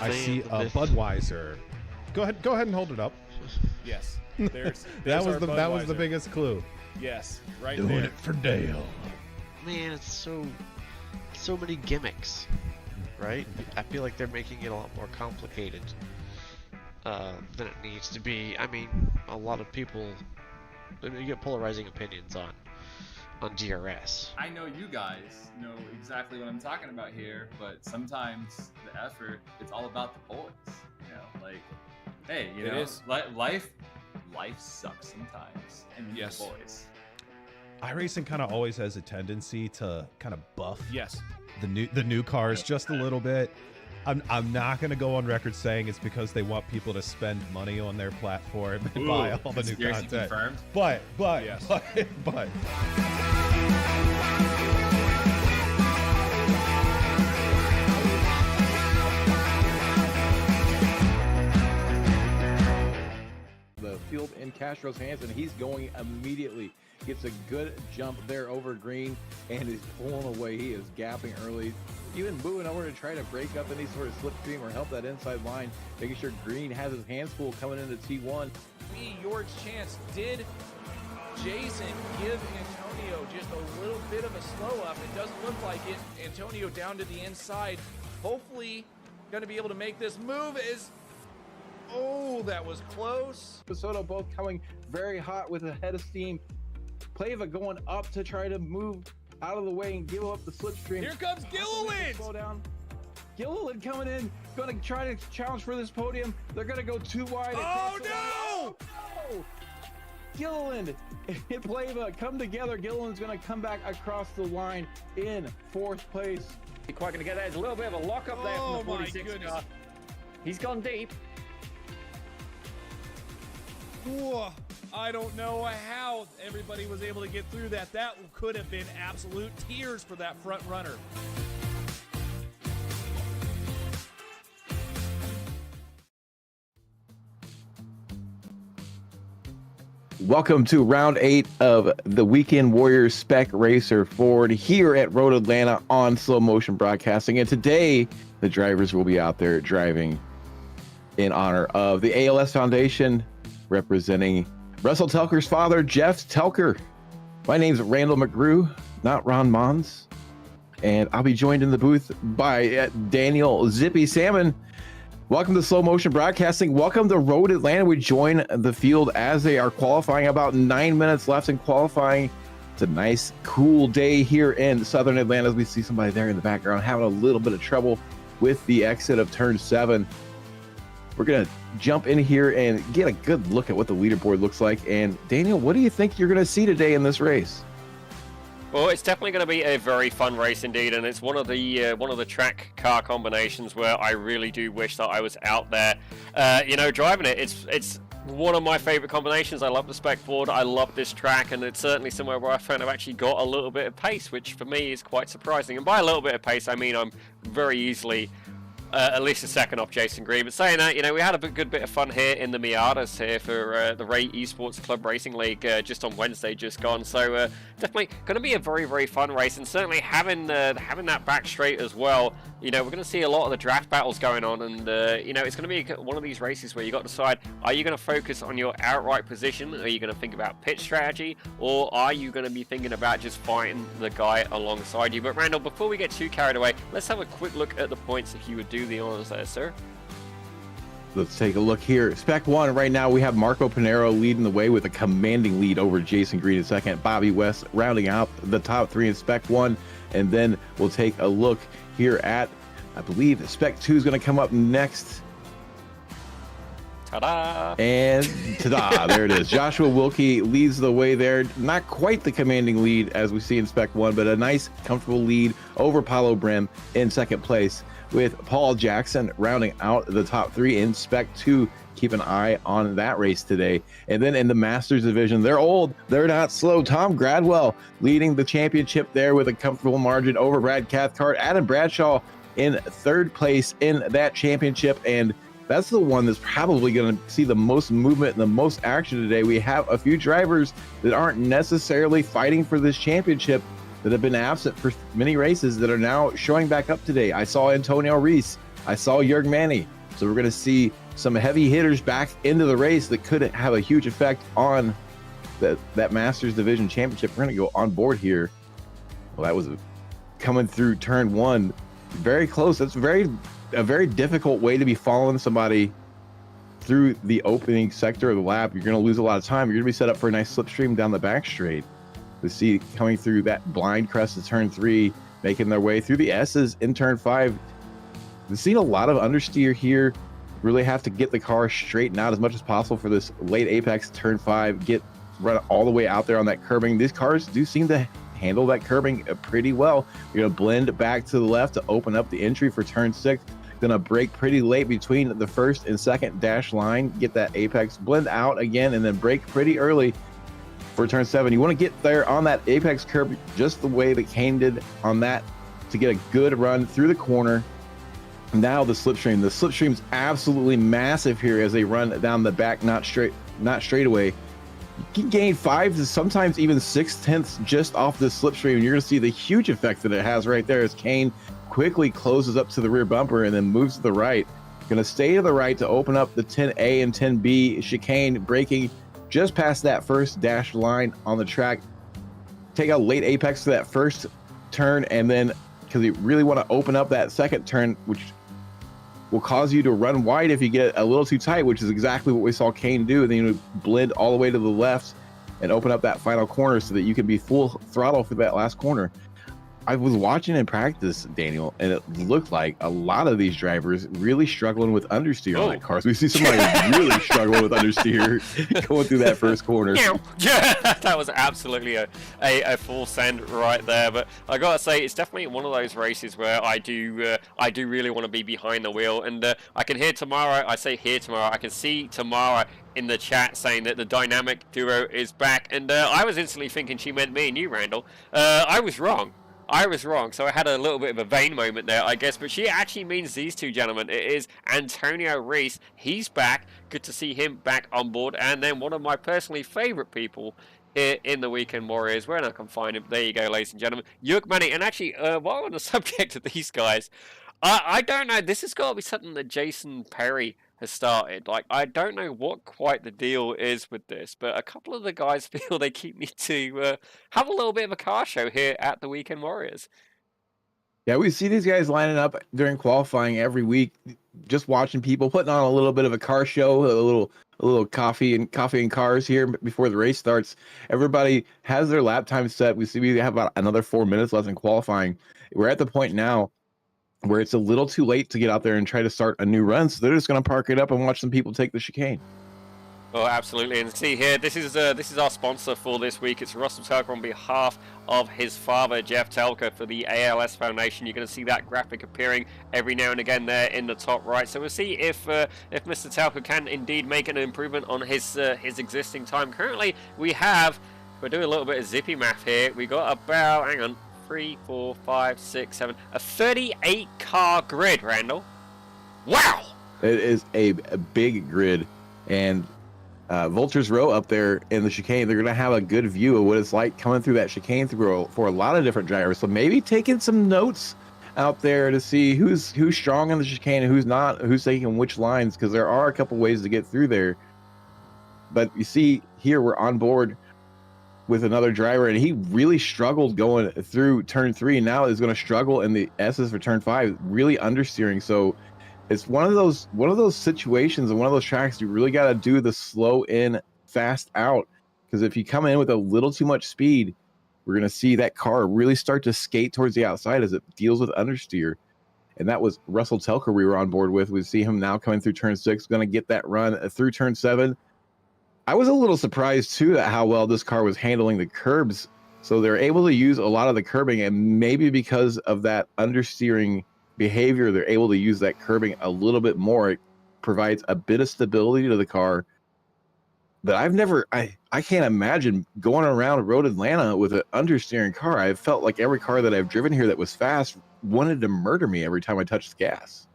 I see a Budweiser. Go ahead and hold it up. Yes. That was the biggest clue. Yes, right Doing there. it for Dale. Man, it's so many gimmicks, right? I feel like they're making it a lot more complicated than it needs to be. I mean, a lot of people, you get polarizing opinions on DRS. I know you guys know exactly what I'm talking about here, but sometimes the effort, it's all about the boys. You know, like, hey, you know, life sucks sometimes, and you Yes. need the boys. iRacing kind of always has a tendency to kind of buff Yes. the new cars just a little bit. I'm not going to go on record saying it's because they want people to spend money on their platform and buy all the new Conspiracy content. confirmed. But Yes. but the field in Castro's hands, and he's going immediately. Gets a good jump there over Green and is pulling away. He is gapping early, even moving over to try to break up any sort of slipstream or help that inside line, making sure Green has his hands full coming into T1. Be your chance. Did Jason give Antonio just a little bit of a slow up? It doesn't look like it. Antonio down to the inside. Hopefully going to be able to make this move. Oh, that was close. Soto both coming very hot with a head of steam. Plava going up to try to move out of the way and give up the slipstream. Here comes Gilliland. Slow down. Gilliland coming in, going to try to challenge for this podium. They're going to go too wide. Oh, across the line. no! Oh, no! Gilliland and Plava come together. Gilliland's going to come back across the line in fourth place. Quite going to get there. There's a little bit of a lock up there from the Oh, my 46 goodness. car. He's gone deep. Whoa, I don't know how everybody was able to get through that. That could have been absolute tears for that front runner. Welcome to round 8 of the Weekend Warriors Spec Racer Ford here at Road Atlanta on Slow Motion Broadcasting. And today, the drivers will be out there driving in honor of the ALS Foundation, representing Russell Telker's father, Jeff Telker. My name's Randall McGrew, not Ron Mons. And I'll be joined in the booth by Daniel Zippy Salmon. Welcome to Slow Motion Broadcasting. Welcome to Road Atlanta. We join the field as they are qualifying. About 9 minutes left in qualifying. It's a nice, cool day here in Southern Atlanta. We see somebody there in the background having a little bit of trouble with the exit of turn 7. We're going to jump in here and get a good look at what the leaderboard looks like. And Daniel, what do you think you're going to see today in this race? Well, it's definitely going to be a very fun race indeed, and it's one of the track car combinations where I really do wish that I was out there, driving it. It's one of my favorite combinations. I love the Spec Ford. I love this track, and it's certainly somewhere where I found I've actually got a little bit of pace, which for me is quite surprising. And by a little bit of pace, I mean I'm very easily at least a second off Jason Green. But saying that, we had a good bit of fun here in the Miatas here for the Ray Esports Club Racing League just on Wednesday just gone. So definitely going to be a very, very fun race, and certainly having that back straight as well. We're going to see a lot of the draft battles going on, and it's going to be one of these races where you got to decide: are you going to focus on your outright position? Are you going to think about pit strategy, or are you going to be thinking about just fighting the guy alongside you? But Randall, before we get too carried away, let's have a quick look at the points if you would do the honors there, sir. Let's take a look here. Spec 1, right now we have Marco Pinero leading the way with a commanding lead over Jason Green in second. Bobby West rounding out the top 3 in Spec 1. And then we'll take a look here at, I believe, Spec 2 is going to come up next. Ta-da! And ta-da, there it is. Joshua Wilkie leads the way there. Not quite the commanding lead as we see in Spec 1, but a nice, comfortable lead over Paulo Brim in second place, with Paul Jackson rounding out the top 3 in Spec 2. Keep an eye on that race today. And then in the Masters division, they're old, they're not slow. Tom Gradwell leading the championship there with a comfortable margin over Brad Cathcart. Adam Bradshaw in third place in that championship. And that's the one that's probably going to see the most movement and the most action today. We have a few drivers that aren't necessarily fighting for this championship that have been absent for many races that are now showing back up today. I saw Antonio Reese I saw Jürg Manny. So we're going to see some heavy hitters back into the race that could have a huge effect on that Masters Division Championship. We're going to go on board here. Well, that was coming through turn 1. Very close. That's a very difficult way to be following somebody through the opening sector of the lap. You're going to lose a lot of time. You're going to be set up for a nice slipstream down the back straight. We see coming through that blind crest of turn 3, making their way through the S's in turn 5. We've seen a lot of understeer here. Really have to get the car straightened out as much as possible for this late apex turn 5. Run all the way out there on that curbing. These cars do seem to handle that curbing pretty well. You're going to blend back to the left to open up the entry for turn 6. Going to brake pretty late between the first and second dash line. Get that apex, blend out again, and then brake pretty early for turn 7. You want to get there on that apex curb just the way that Kane did on that to get a good run through the corner. Now the slipstream. The slipstream's absolutely massive here as they run down the back, not straightaway. You can gain 5 to sometimes even 6/10 just off this slipstream. And you're going to see the huge effect that it has right there as Kane quickly closes up to the rear bumper and then moves to the right. Going to stay to the right to open up the 10A and 10B chicane, braking just past that first dash line on the track. Take a late apex to that first turn, and then because you really want to open up that second turn, which will cause you to run wide if you get a little too tight, which is exactly what we saw Kane do. And then you blend all the way to the left and open up that final corner so that you can be full throttle for that last corner. I was watching in practice, Daniel, and it looked like a lot of these drivers really struggling with understeer on that car. So we see somebody really struggling with understeer going through that first corner. Yeah, that was absolutely a full send right there. But I gotta say, it's definitely one of those races where I do really want to be behind the wheel. And I can hear Tamara. I say hear Tamara. I can see Tamara in the chat saying that the dynamic duo is back. And I was instantly thinking she meant me and you, Randall. I was wrong. So I had a little bit of a vain moment there, I guess, but she actually means these two gentlemen. It is Antonio Reese. He's back. Good to see him back on board. And then one of my personally favorite people here in the Weekend Warriors, where I can find him. There you go, ladies and gentlemen. Jürg Manny. And actually, while on the subject of these guys, I don't know. This has got to be something that Jason Perry has started. Like, I don't know what quite the deal is with this, but a couple of the guys feel they keep me to have a little bit of a car show here at the Weekend Warriors. Yeah, we see these guys lining up during qualifying every week, just watching people putting on a little bit of a car show, a little coffee and cars here before the race starts. Everybody has their lap time set. We have about another 4 minutes left in qualifying. We're at the point now where it's a little too late to get out there and try to start a new run, so they're just going to park it up and watch some people take the chicane. Oh, absolutely. And see here, this is our sponsor for this week. It's Russell Telker on behalf of his father, Jeff Telker, for the ALS Foundation. You're going to see that graphic appearing every now and again there in the top right. So we'll see if Mr. Telker can indeed make an improvement on his existing time. Currently, we're doing a little bit of zippy math here. We got about, hang on, 3, 4, 5, 6, 7, a 38 car grid, Randall. Wow! It is a big grid, and Vulture's Row up there in the chicane, they're going to have a good view of what it's like coming through that chicane for a lot of different drivers. So maybe taking some notes out there to see who's strong in the chicane and who's not, who's taking which lines, because there are a couple ways to get through there. But you see here, we're on board with another driver, and he really struggled going through turn 3, and now is going to struggle in the S's for turn 5, really understeering. So it's one of those situations and one of those tracks you really got to do the slow in, fast out, because if you come in with a little too much speed, we're going to see that car really start to skate towards the outside as it deals with understeer. And that was Russell Telker we were on board with. We see him now coming through turn 6, going to get that run through turn 7. I was a little surprised too at how well this car was handling the curbs. So they're able to use a lot of the curbing, and maybe because of that understeering behavior, they're able to use that curbing a little bit more. It provides a bit of stability to the car that I can't imagine going around Road Atlanta with an understeering car. I felt like every car that I've driven here that was fast wanted to murder me every time I touched the gas.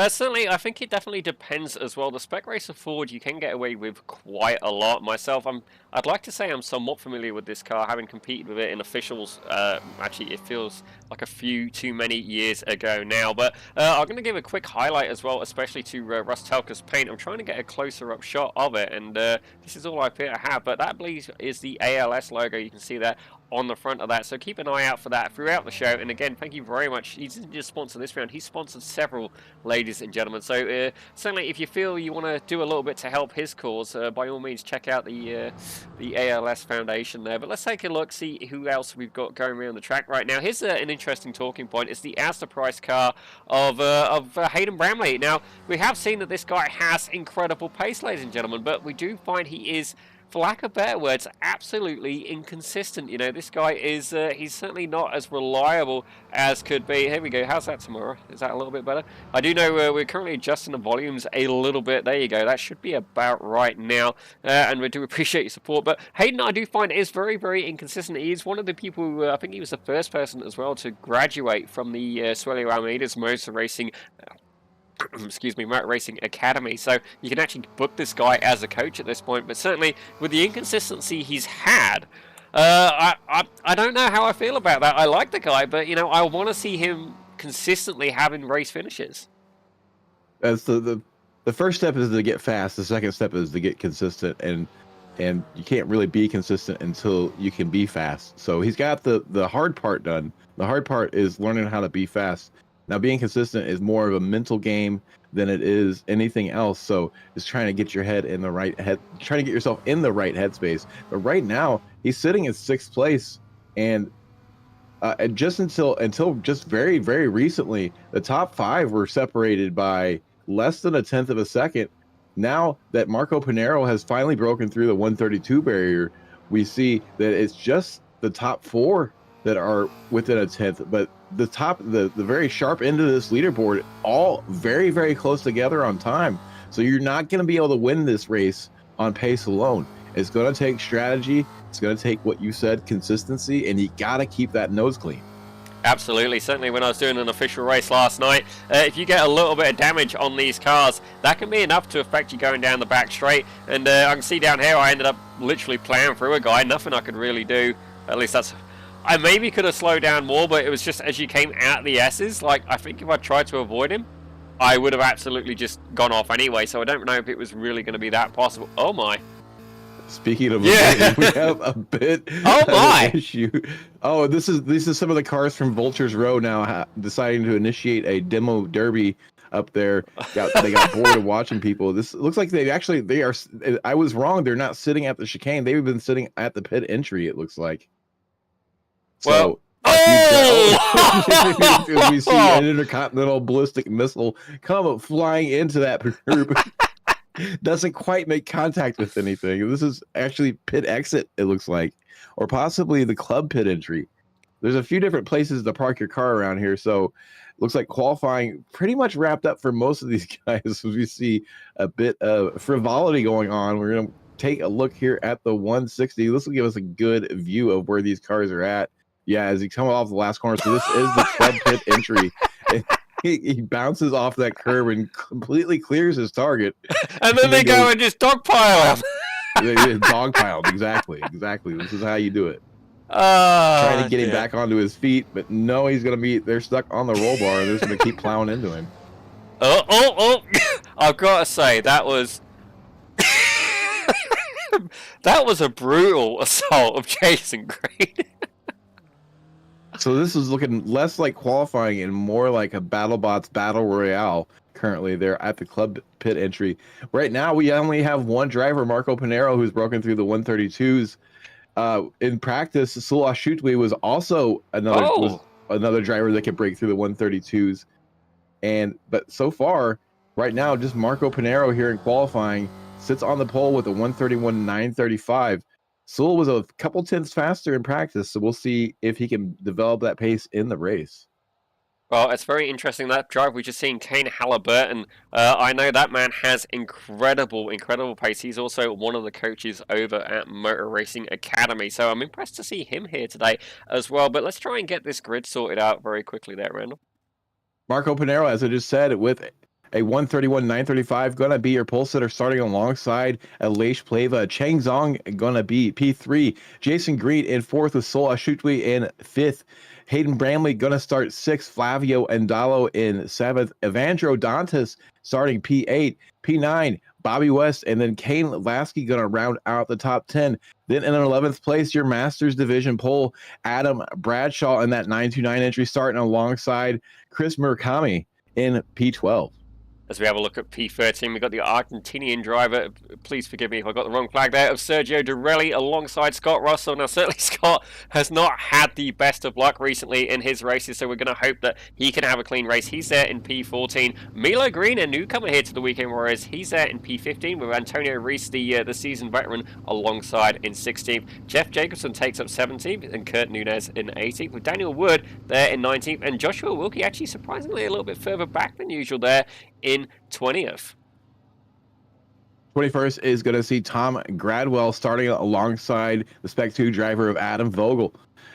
Certainly, I think it definitely depends as well. The Spec Racer Ford, you can get away with quite a lot. Myself, I'd like to say I'm somewhat familiar with this car, having competed with it in officials. Actually, it feels like a few too many years ago now. But I'm going to give a quick highlight as well, especially to Russ Telker's paint. I'm trying to get a closer up shot of it, and this is all I appear to have. But that, I believe, is the ALS logo. You can see that on the front of that, so keep an eye out for that throughout the show. And again, thank you very much. He didn't just sponsor this round, he sponsored several, ladies and gentlemen. So certainly, if you feel you want to do a little bit to help his cause, by all means, check out the ALS Foundation there. But let's take a look, see who else we've got going around the track right now. Here's an interesting talking point. It's the Astor Price car of Hayden Bramley. Now, we have seen that this guy has incredible pace, ladies and gentlemen, but we do find he is, for lack of better words, absolutely inconsistent. You know, this guy is, he's certainly not as reliable as could be. Here we go. How's that tomorrow? Is that a little bit better? I do know we're currently adjusting the volumes a little bit. There you go. That should be about right now. And we do appreciate your support. But Hayden, I do find, is very, very inconsistent. He is one of the people who, I think he was the first person as well to graduate from the Suelio Almeida's motor racing excuse me, Motor Racing Academy, so you can actually book this guy as a coach at this point. But certainly with the inconsistency he's had, I don't know how I feel about that. I like the guy, but you know, I want to see him consistently having race finishes. As the first step is to get fast, the second step is to get consistent, and you can't really be consistent until you can be fast. So he's got the hard part done. The hard part is learning how to be fast. Now, being consistent is more of a mental game than it is anything else. So it's trying to get your head in the right head, trying to get yourself in the right headspace. But right now, he's sitting in 6th place, and just until just very, very recently, the top 5 were separated by less than 1/10 of a second. Now that Marco Pinero has finally broken through the 132 barrier, we see that it's just the top 4 that are within 1/10, but the very sharp end of this leaderboard, all very, very close together on time. So you're not going to be able to win this race on pace alone. It's going to take strategy. It's going to take what you said, consistency, and you got to keep that nose clean. Absolutely. Certainly when I was doing an official race last night, if you get a little bit of damage on these cars, that can be enough to affect you going down the back straight. And I can see down here I ended up literally plowing through a guy. Nothing I could really do. At least that's... I maybe could have slowed down more, but it was just as you came out the S's, like, I think if I tried to avoid him, I would have absolutely just gone off anyway, so I don't know if it was really going to be that possible. Oh my. Speaking of, yeah. We have a bit of an issue. Oh, this is some of the cars from Vultures Row now deciding to initiate a demo derby up there. They got bored of watching people. This looks like they are, I was wrong, they're not sitting at the chicane. They've been sitting at the pit entry, it looks like. So, we see an intercontinental ballistic missile come flying into that group. Doesn't quite make contact with anything. This is actually pit exit, it looks like, or possibly the club pit entry. There's a few different places to park your car around here, so it looks like qualifying pretty much wrapped up for most of these guys. We see a bit of frivolity going on. We're going to take a look here at the 160. This will give us a good view of where these cars are at. Yeah, as he comes off the last corner, so this is the club pit entry. He bounces off that curb and completely clears his target. And then they go and just dogpile him. They dogpiled, exactly. This is how you do it. Trying to get him back onto his feet, but no, they're stuck on the roll bar, and they're just going to keep plowing into him. Oh. I've got to say, that was... that was a brutal assault of Jason Green. So this is looking less like qualifying and more like a BattleBots Battle Royale currently there at the club pit entry. Right now, we only have one driver, Marco Pinero, who's broken through the 132s. In practice, Sulah Shutwi was also another driver that could break through the 132s. But so far, right now, just Marco Pinero here in qualifying sits on the pole with a 131.935. Sewell was a couple tenths faster in practice, so we'll see if he can develop that pace in the race. Well, it's very interesting. That drive we just seen, Kane Halliburton. I know that man has incredible pace. He's also one of the coaches over at Motor Racing Academy, so I'm impressed to see him here today as well. But let's try and get this grid sorted out very quickly there, Randall. Marco Pinero, as I just said, with a 131.935 gonna be your pole sitter, starting alongside Leish Pleva. Chang Zong gonna be P3. Jason Green in 4th with Sol Ashutwi in 5th. Hayden Bramley gonna start 6th. Flavio Endalo in 7th. Evandro Dantas starting P8. P9, Bobby West, and then Kane Lasky gonna round out the top 10. Then in 11th place, your Masters Division pole, Adam Bradshaw in that 929 entry, starting alongside Chris Murakami in P12. As we have a look at P13, we've got the Argentinian driver, please forgive me if I got the wrong flag there, of Sergio Dorelli alongside Scott Russell. Now, certainly Scott has not had the best of luck recently in his races, so we're going to hope that he can have a clean race. He's there in P14. Milo Green, a newcomer here to the Weekend Warriors, he's there in P15 with Antonio Reese, the seasoned veteran, alongside in 16th. Jeff Jacobson takes up 17th, and Kurt Nunez in 18th, with Daniel Wood there in 19th, and Joshua Wilkie actually surprisingly a little bit further back than usual there in 20th. 21st is going to see Tom Gradwell starting alongside the Spec 2 driver of Adam Vogel.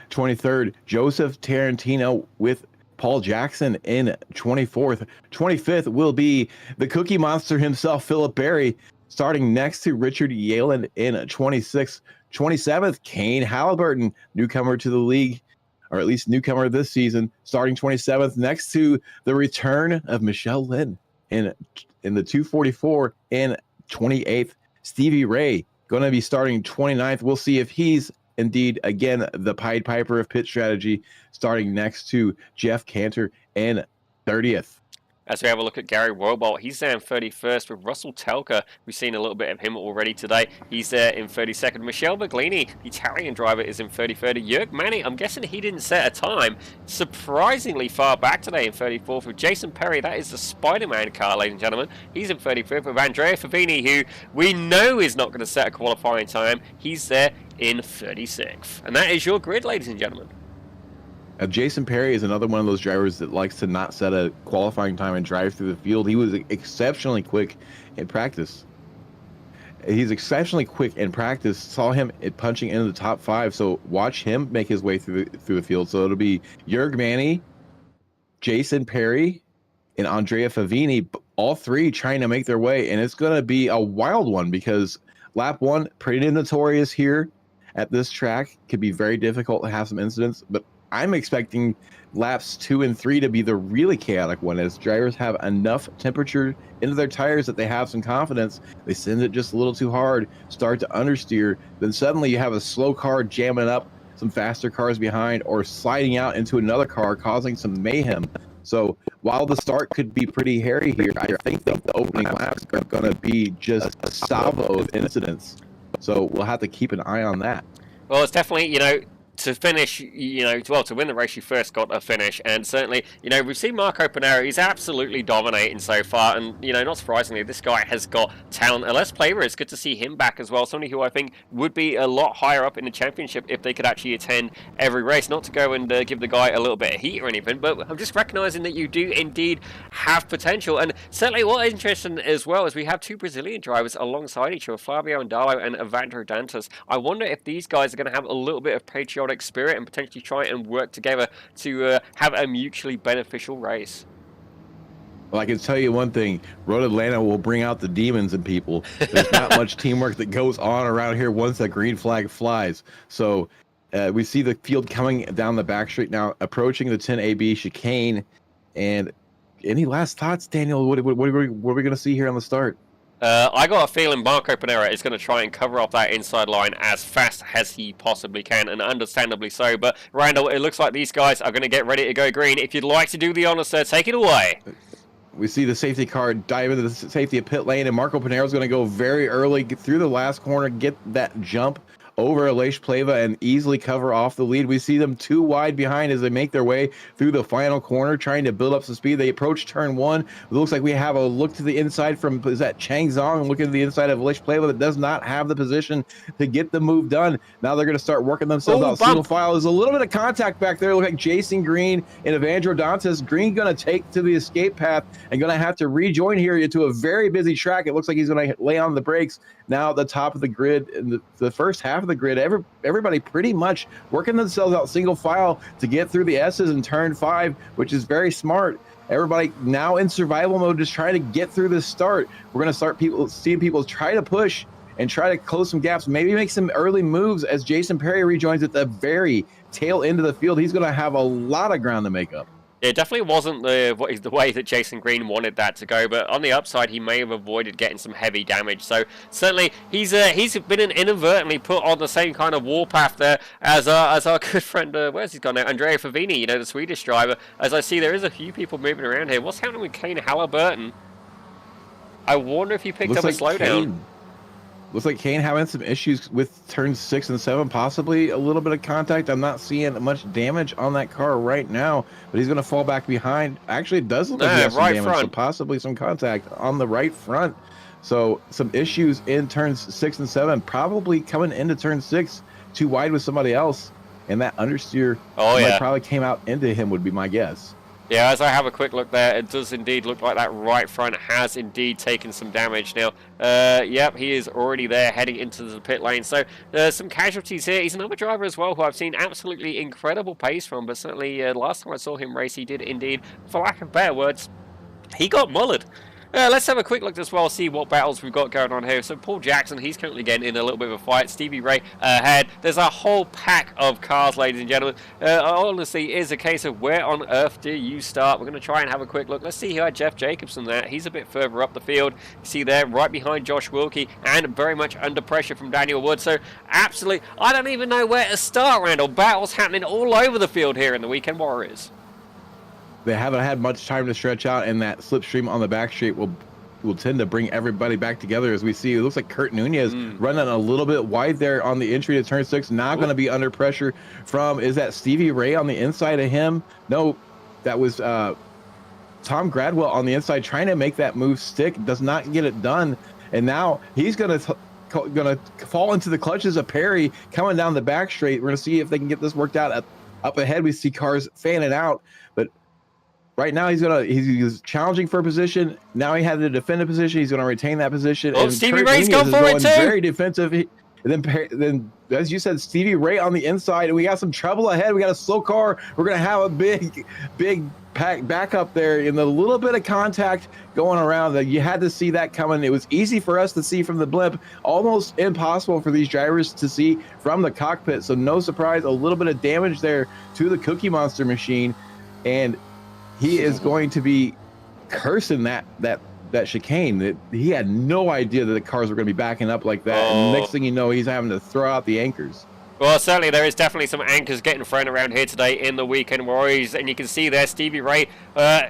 23rd, Joseph Tarantino with Paul Jackson in 24th. 25th will be the Cookie Monster himself, Philip Berry, starting next to Richard Yalen in 26th. 27th, Kane Halliburton, newcomer to the league, or at least newcomer this season, starting 27th, next to the return of Michelle Lynn in the 244 in 28th. Stevie Ray going to be starting 29th. We'll see if he's indeed, again, the Pied Piper of pit strategy, starting next to Jeff Cantor in 30th. As we have a look at Gary Roybolt, he's there in 31st with Russell Telker. We've seen a little bit of him already today. He's there in 32nd. Michelle Baglini, the Italian driver, is in 33rd. Jörg Manny, I'm guessing he didn't set a time. Surprisingly far back today in 34th with Jason Perry. That is the Spider-Man car, ladies and gentlemen. He's in 35th with Andrea Favini, who we know is not going to set a qualifying time. He's there in 36th. And that is your grid, ladies and gentlemen. Jason Perry is another one of those drivers that likes to not set a qualifying time and drive through the field. He was exceptionally quick in practice. He's exceptionally quick in practice. Saw him punching into the top 5. So watch him make his way through the field. So it'll be Jörg Manny, Jason Perry, and Andrea Favini, all three trying to make their way. And it's going to be a wild one because lap 1, pretty notorious here at this track. Could be very difficult to have some incidents, but I'm expecting laps 2 and 3 to be the really chaotic one, as drivers have enough temperature into their tires that they have some confidence. They send it just a little too hard, start to understeer, then suddenly you have a slow car jamming up some faster cars behind or sliding out into another car, causing some mayhem. So while the start could be pretty hairy here, I think the opening laps are going to be just a salvo of incidents. So we'll have to keep an eye on that. Well, it's definitely, to finish, to win the race, you first got a finish, and certainly, we've seen Marco Panero, he's absolutely dominating so far, and, not surprisingly, this guy has got talent. And Les Plaver, it's good to see him back as well, somebody who I think would be a lot higher up in the championship if they could actually attend every race, not to go and give the guy a little bit of heat or anything, but I'm just recognizing that you do indeed have potential. And certainly what is interesting as well is we have 2 Brazilian drivers alongside each other, Flavio Andalo and Evandro Dantas. I wonder if these guys are going to have a little bit of patriotic spirit and potentially try and work together to have a mutually beneficial race. Well, I can tell you one thing, Road Atlanta will bring out the demons in people. There's not much teamwork that goes on around here once that green flag flies. So we see the field coming down the back straight now, approaching the 10AB chicane. And any last thoughts, Daniel? What are we going to see here on the start? I got a feeling Marco Panera is going to try and cover off that inside line as fast as he possibly can, and understandably so. But, Randall, it looks like these guys are going to get ready to go green. If you'd like to do the honor, sir, take it away. We see the safety car dive into the safety of pit lane, and Marco Panero is going to go very early, get through the last corner, get that jump over Leish Pleva and easily cover off the lead. We see them 2 wide behind as they make their way through the final corner, trying to build up some speed. They approach turn 1. It looks like we have a look to the inside from, is that Chang Zong, and looking to the inside of Leish Pleva that does not have the position to get the move done. Now they're going to start working themselves out. Single file. There's a little bit of contact back there. Look like Jason Green and Evandro Dantas. Green going to take to the escape path and going to have to rejoin here into a very busy track. It looks like he's going to lay on the brakes. Now at the top of the grid, in the first half of the grid, everybody pretty much working themselves out single file to get through the S's in turn 5, which is very smart. Everybody now in survival mode, just trying to get through this start. We're going to start seeing people try to push and try to close some gaps, maybe make some early moves as Jason Perry rejoins at the very tail end of the field. He's going to have a lot of ground to make up. It definitely wasn't the way that Jason Green wanted that to go, but on the upside, he may have avoided getting some heavy damage. So certainly, he's been inadvertently put on the same kind of warpath there as our good friend, where's he gone now? Andrea Favini, you know, the Swedish driver. As I see, there is a few people moving around here. What's happening with Kane Halliburton? I wonder if he picked up a slowdown. Looks like Kane having some issues with turns 6 and 7, possibly a little bit of contact. I'm not seeing much damage on that car right now, but he's going to fall back behind. Actually, it does look like he has some damage, so possibly some contact on the right front. So some issues in turns 6 and 7, probably coming into turn 6 too wide with somebody else, and that understeer probably came out into him would be my guess. Yeah, as I have a quick look there, it does indeed look like that right front has indeed taken some damage. Now, yep, he is already there heading into the pit lane. So some casualties here. He's another driver as well who I've seen absolutely incredible pace from, but certainly last time I saw him race, he did indeed, for lack of better words, he got mullered. Let's have a quick look as well, see what battles we've got going on here. So Paul Jackson, he's currently getting in a little bit of a fight. Stevie Ray ahead. There's a whole pack of cars, ladies and gentlemen. Honestly, it is a case of where on earth do you start? We're going to try and have a quick look. Let's see who had Jeff Jacobson there. He's a bit further up the field. You see there, right behind Josh Wilkie, and very much under pressure from Daniel Wood. So absolutely, I don't even know where to start, Randall. Battles happening all over the field here in the Weekend Warriors. They haven't had much time to stretch out, and that slipstream on the back straight will tend to bring everybody back together. As we see, it looks like Kurt Nunez running a little bit wide there on the entry to turn 6. Now going to be under pressure from, is that Stevie Ray on the inside of him? No, that was Tom Gradwell on the inside trying to make that move stick. Does not get it done, and now he's going to fall into the clutches of Perry coming down the back straight. We're going to see if they can get this worked out. Up ahead, we see cars fanning out, but right now he's challenging for a position. Now he had to defend a position. He's going to retain that position. Oh, and Stevie Ray's going for it too. Very defensive. And then, as you said, Stevie Ray on the inside, and we got some trouble ahead. We got a slow car. We're going to have a big pack back up there, in the little bit of contact going around. That you had to see that coming. It was easy for us to see from the blimp, almost impossible for these drivers to see from the cockpit. So no surprise, a little bit of damage there to the Cookie Monster machine, and he is going to be cursing that chicane. That he had no idea that the cars were going to be backing up like that. And next thing you know, he's having to throw out the anchors. Well, certainly there is definitely some anchors getting thrown around here today in the Weekend Warriors, and you can see there Stevie Ray,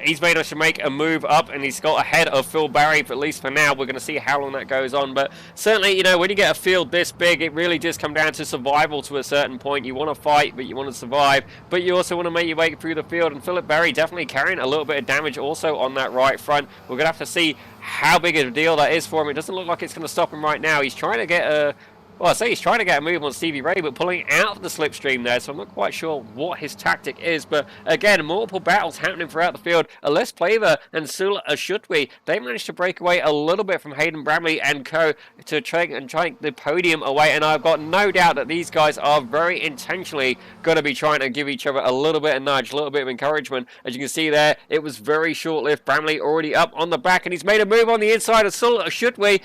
he's managed to make a move up, and he's got ahead of Phil Barry, at least for now. We're going to see how long that goes on, but certainly, you know, when you get a field this big, it really does come down to survival to a certain point. You want to fight, but you want to survive, but you also want to make your way through the field, and Philip Barry definitely carrying a little bit of damage also on that right front. We're going to have to see how big of a deal that is for him. It doesn't look like it's going to stop him right now. He's trying to get a... Well, I say he's trying to get a move on Stevie Ray, but pulling out the slipstream there, so I'm not quite sure what his tactic is. But again, multiple battles happening throughout the field. Les Plaver and Sul Ashutwi, they managed to break away a little bit from Hayden Bramley and co. to try the podium away. And I've got no doubt that these guys are very intentionally going to be trying to give each other a little bit of nudge, a little bit of encouragement. As you can see there, it was very short-lived. Bramley already up on the back, and he's made a move on the inside of Sul Ashutwi.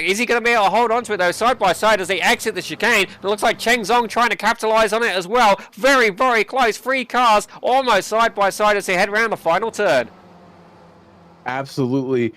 Is he going to be able to hold on to it, though, side by side as they exit the chicane? It looks like Cheng Zong trying to capitalize on it as well. Very, very close. 3 cars almost side by side as they head around the final turn. Absolutely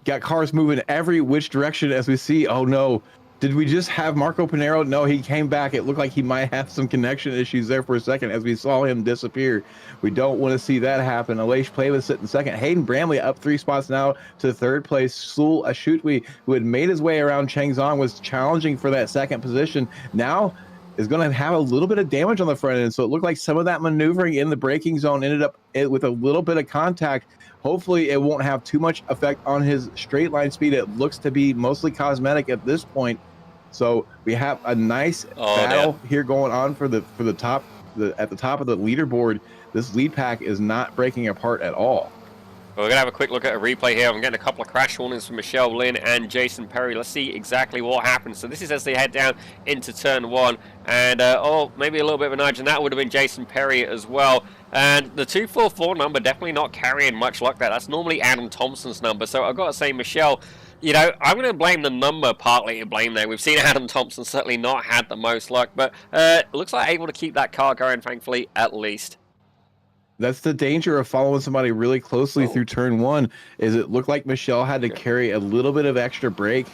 got cars moving every which direction as we see. Oh no, did we just have Marco Pinero? No, he came back. It looked like he might have some connection issues there for a second as we saw him disappear. We don't want to see that happen. Aleix Plavis sitting second. Hayden Bramley up 3 spots now to third place. Sul Ashutwi, who had made his way around Cheng Zong, was challenging for that second position. Now is going to have a little bit of damage on the front end. So it looked like some of that maneuvering in the braking zone ended up with a little bit of contact. Hopefully it won't have too much effect on his straight line speed. It looks to be mostly cosmetic at this point. So we have a nice battle here going on for the top at the top of the leaderboard. This lead pack is not breaking apart at all. We're going to have a quick look at a replay here. I'm getting a couple of crash warnings from Michelle Lynn and Jason Perry. Let's see exactly what happens. So this is as they head down into turn 1. And, maybe a little bit of a nudge, and that would have been Jason Perry as well. And the 244 number definitely not carrying much luck there. That's normally Adam Thompson's number. So I've got to say, Michelle, you know, I'm going to blame the number partly to blame there. We've seen Adam Thompson certainly not had the most luck, but looks like able to keep that car going, thankfully, at least. That's the danger of following somebody really closely through turn 1, is it looked like Michelle had to carry a little bit of extra brake,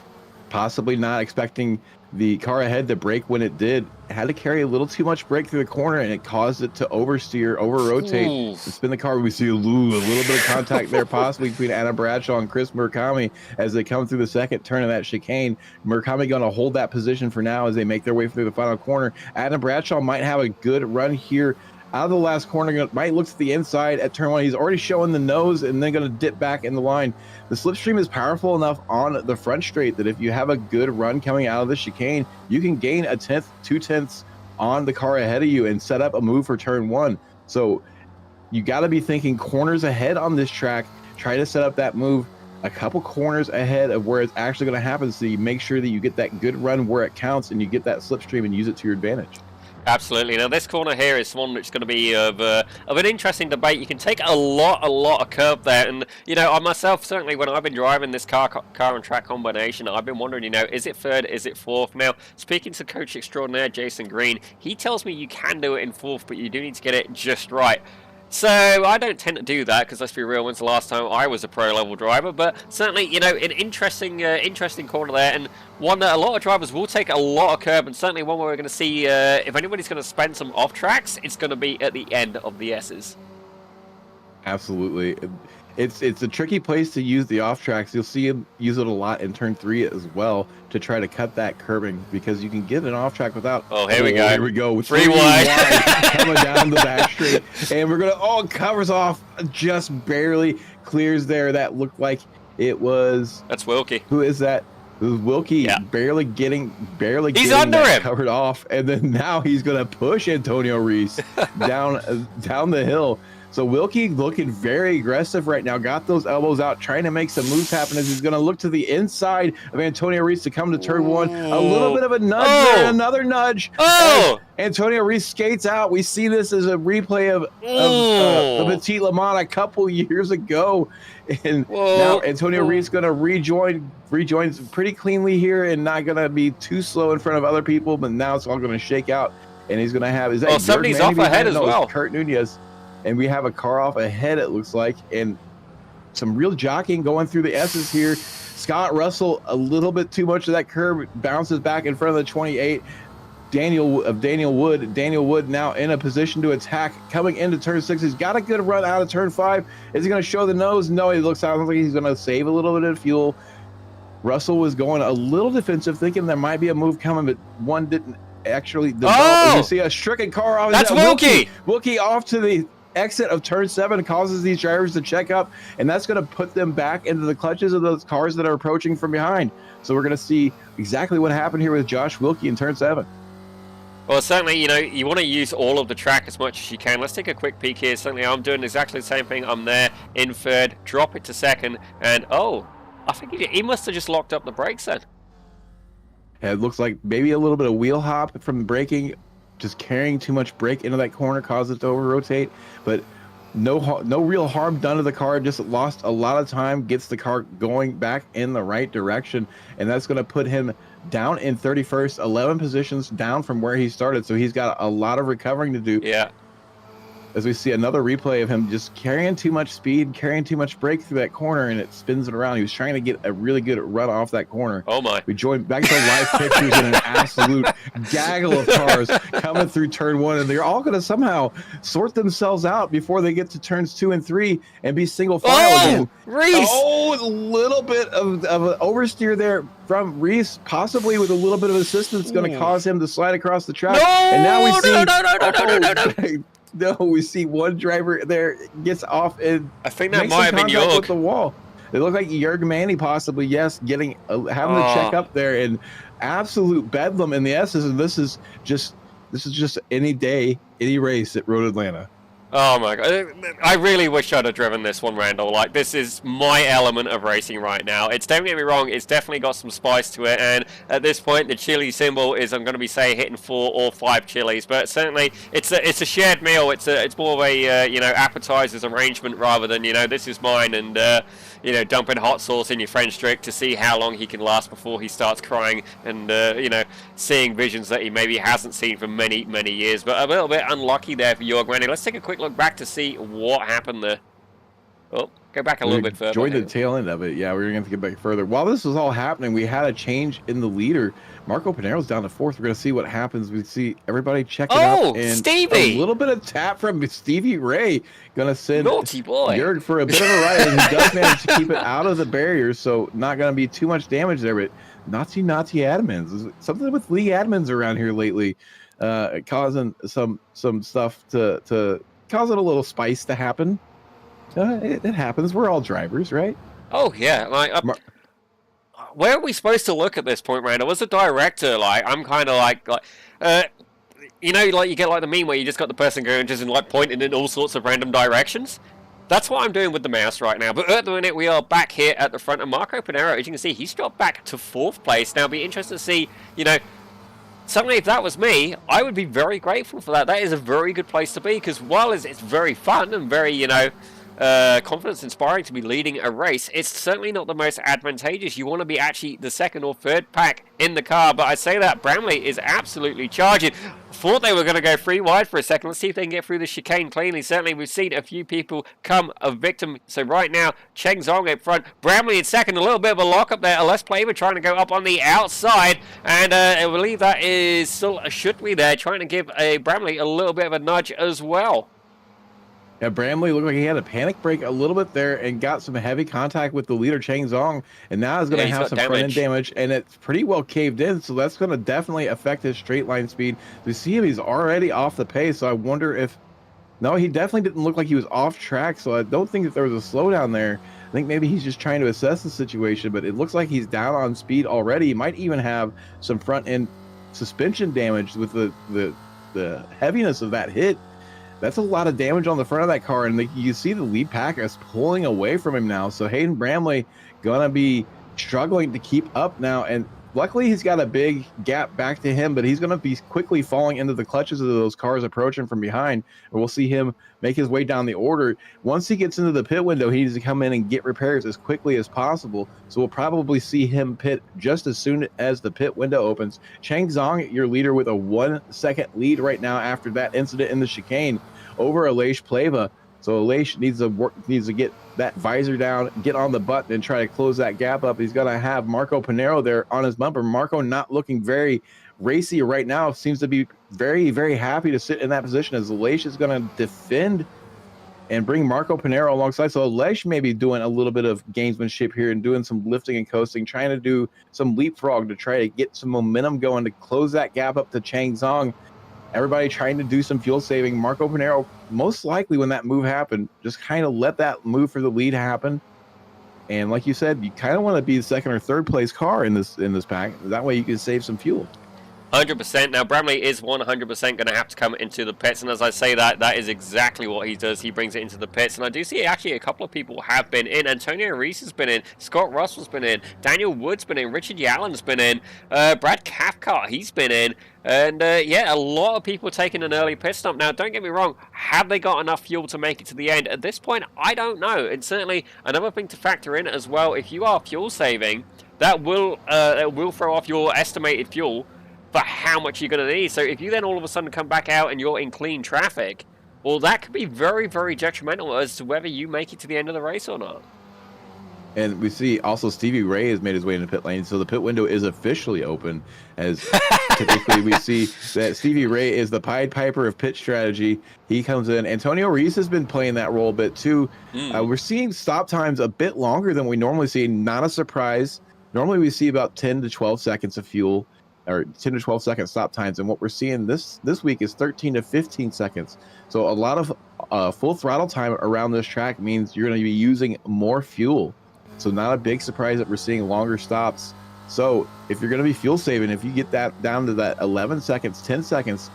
possibly not expecting the car ahead to brake when it did. Had to carry a little too much brake through the corner, and it caused it to oversteer, over-rotate, and spin the car. We see a little bit of contact there possibly between Anna Bradshaw and Chris Murakami as they come through the second turn of that chicane. Murakami going to hold that position for now as they make their way through the final corner. Anna Bradshaw might have a good run here out of the last corner, might look to the inside at turn 1. He's already showing the nose and then going to dip back in the line. The slipstream is powerful enough on the front straight that if you have a good run coming out of the chicane, you can gain a 1/10, 2/10 on the car ahead of you and set up a move for turn 1. So you got to be thinking corners ahead on this track. Try to set up that move a couple corners ahead of where it's actually going to happen, so you make sure that you get that good run where it counts and you get that slipstream and use it to your advantage. Absolutely. Now this corner here is one that's going to be of an interesting debate. You can take a lot of curve there, and you know, I myself certainly, when I've been driving this car and track combination, I've been wondering, you know, is it third, is it fourth? Now, speaking to coach extraordinaire Jason Green, he tells me you can do it in fourth, but you do need to get it just right. So I don't tend to do that, because let's be real, when's the last time I was a pro level driver? But certainly, you know, an interesting corner there, and one that a lot of drivers will take a lot of curb, and certainly one where we're going to see if anybody's going to spend some off tracks, it's going to be at the end of the S's. Absolutely. It's a tricky place to use the off tracks. You'll see him use it a lot in turn 3 as well to try to cut that curbing, because you can get an off track without. Oh, here we go. Here we go. 3 wide. Coming down the back straight, and we're gonna covers off, just barely clears there. That looked like it was. That's Wilkie. Who is that? It was Wilkie. Yeah. barely getting He's under him. covered off, and then now he's gonna push Antonio Reese down the hill. So Wilkie looking very aggressive right now, got those elbows out, trying to make some moves happen as he's going to look to the inside of Antonio Reese to come to turn 1. A little bit of a nudge there, and another nudge. Antonio Reese skates out. We see this as a replay of the Petit Le Mans a couple years ago. And now Antonio Reese going to rejoins pretty cleanly here and not going to be too slow in front of other people, but now it's all going to shake out. And he's going to have, somebody's off ahead as well. Kurt Nunez. And we have a car off ahead, it looks like, and some real jockeying going through the S's here. Scott Russell, a little bit too much of that curb, bounces back in front of the 28. Daniel Wood now in a position to attack, coming into turn 6. He's got a good run out of turn 5. Is he going to show the nose? No, he sounds like he's going to save a little bit of fuel. Russell was going a little defensive, thinking there might be a move coming, but one didn't actually develop. You see a stricken car off. That's Wilkie. Wilkie off to the exit of turn 7, causes these drivers to check up, and that's going to put them back into the clutches of those cars that are approaching from behind. So we're going to see exactly what happened here with Josh Wilkie in turn 7. Well, certainly, you know, you want to use all of the track as much as you can. Let's take a quick peek here. Certainly, I'm doing exactly the same thing. I'm there in third, drop it to second, and I think he must have just locked up the brakes then. And it looks like maybe a little bit of wheel hop from the braking, just carrying too much brake into that corner caused it to over-rotate, but no real harm done to the car, just lost a lot of time, gets the car going back in the right direction, and that's going to put him down in 31st, 11 positions down from where he started, so he's got a lot of recovering to do. Yeah. As we see another replay of him just carrying too much speed, carrying too much brake through that corner, and it spins it around. He was trying to get a really good run off that corner. Oh my. We joined back to live pictures in an absolute gaggle of cars coming through turn 1, and they're all going to somehow sort themselves out before they get to turns 2 and 3 and be single file again. Reese! A little bit of an oversteer there from Reese, possibly with a little bit of assistance, going to cause him to slide across the track. And now we see No, we see one driver there gets off and I think that might have been York with the wall. It looked like Jörg Manny possibly, yes, having to check up there, and absolute bedlam in the S's. And this is just any day, any race at Road Atlanta. Oh my god, I really wish I'd have driven this one, Randall. Like, this is my element of racing right now. Don't get me wrong, it's definitely got some spice to it, and at this point the chili symbol is, I'm going to be saying, hitting 4 or 5 chilies, but certainly it's a shared meal. It's more of a appetizers arrangement rather than, this is mine, and dumping hot sauce in your friend's drink to see how long he can last before he starts crying and seeing visions that he maybe hasn't seen for many years. But a little bit unlucky there for Jorg Randy. Let's take a quick look back to see what happened there. Oh, go back a little bit further. Join the tail end of it. Yeah, we're going to get back further. While this was all happening, we had a change in the leader. Marco Panero's down to 4th. We're going to see what happens. We see everybody checking up. And Stevie! A little bit of tap from Stevie Ray. Going to send naughty boy Jorg for a bit of a ride. And he does manage to keep it out of the barriers, so not going to be too much damage there. But Nazi admins. Something with league admins around here lately, causing some stuff to causing a little spice to happen. It happens. We're all drivers, right? Oh yeah. Like, where are we supposed to look at this point, Randall? As a director, like, I'm kind of like you get like the meme where you just got the person going just pointing in all sorts of random directions. That's what I'm doing with the mouse right now. But at the minute, we are back here at the front of Marco Panero. As you can see, he's dropped back to 4th place. Now, it'll be interesting to see, suddenly, if that was me, I would be very grateful for that. That is a very good place to be, because while it's very fun and very, confidence inspiring to be leading a race, it's certainly not the most advantageous. You want to be actually the 2nd or 3rd pack in the car, but I say that Bramley is absolutely charging. Thought they were going to go 3 wide for a second. Let's see if they can get through the chicane cleanly. Certainly we've seen a few people come a victim. So right now, Cheng Zong in front, Bramley in 2nd, a little bit of a lock up there. Les Plaver trying to go up on the outside, and I believe that is still a Should-We there, trying to give a Bramley a little bit of a nudge as well. Yeah, Bramley looked like he had a panic break a little bit there and got some heavy contact with the leader, Cheng Zong, and now he's going to have some front-end damage, and it's pretty well caved in, so that's going to definitely affect his straight line speed. We see him, he's already off the pace, so I wonder if... No, he definitely didn't look like he was off track, so I don't think that there was a slowdown there. I think maybe he's just trying to assess the situation, but it looks like he's down on speed already. He might even have some front-end suspension damage with the heaviness of that hit. That's a lot of damage on the front of that car, and you see the lead pack is pulling away from him now. So Hayden Bramley gonna be struggling to keep up now, and luckily he's got a big gap back to him, but he's gonna be quickly falling into the clutches of those cars approaching from behind, and we'll see him make his way down the order. Once he gets into the pit window, he needs to come in and get repairs as quickly as possible. So we'll probably see him pit just as soon as the pit window opens. Cheng Zong, your leader, with a 1-second lead right now after that incident in the chicane over Aleix Pleva. So Aleix needs to get that visor down, get on the button, and try to close that gap up. He's going to have Marco Panero there on his bumper. Marco not looking very racy right now, seems to be very, very happy to sit in that position as Aleix is going to defend and bring Marco Panero alongside. So Aleix may be doing a little bit of gamesmanship here and doing some lifting and coasting, trying to do some leapfrog to try to get some momentum going to close that gap up to Cheng Zong. Everybody trying to do some fuel saving. Marco Panero, most likely when that move happened, just kind of let that move for the lead happen. And like you said, you kind of want to be the 2nd or 3rd place car in this pack. That way you can save some fuel. 100%. Now, Bramley is 100% going to have to come into the pits, and as I say that is exactly what he does. He brings it into the pits, and I do see actually a couple of people have been in. Antonio Reese has been in, Scott Russell's been in, Daniel Wood's been in, Richard Yallen's been in, Brad Cathcart, he's been in, and yeah, a lot of people taking an early pit stop. Now, don't get me wrong, have they got enough fuel to make it to the end? At this point, I don't know. And certainly another thing to factor in as well, if you are fuel saving, that will throw off your estimated fuel for how much you're going to need. So if you then all of a sudden come back out and you're in clean traffic, well, that could be very, very detrimental as to whether you make it to the end of the race or not. And we see also Stevie Ray has made his way into pit lane, so the pit window is officially open, as typically we see that Stevie Ray is the Pied Piper of pit strategy. He comes in. Antonio Reese has been playing that role a bit too. We're seeing stop times a bit longer than we normally see. Not a surprise. Normally we see about 10 to 12 seconds of fuel, or 10 to 12 second stop times, and what we're seeing this week is 13 to 15 seconds. So a lot of full throttle time around this track means you're going to be using more fuel. So not a big surprise that we're seeing longer stops. So if you're going to be fuel saving, if you get that down to that 11 seconds, 10 seconds,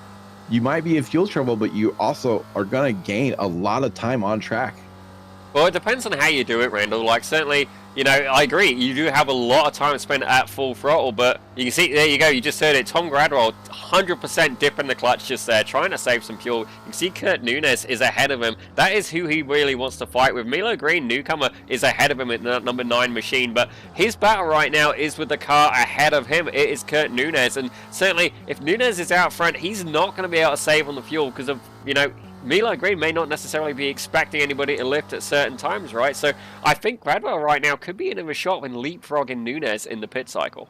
you might be in fuel trouble, but you also are going to gain a lot of time on track. Well, it depends on how you do it, Randall. Like, certainly, you know, I agree. You do have a lot of time spent at full throttle, but you can see, there you go, you just heard it. Tom Gradwell, 100% dipping the clutch just there, trying to save some fuel. You can see Kurt Nunes is ahead of him. That is who he really wants to fight with. Milo Green, newcomer, is ahead of him in the number 9 machine, but his battle right now is with the car ahead of him. It is Kurt Nunes, and certainly, if Nunes is out front, he's not going to be able to save on the fuel because of, you know, Milo Green may not necessarily be expecting anybody to lift at certain times, right? So I think Gradwell right now could be in a shot when leapfrogging Nunes in the pit cycle.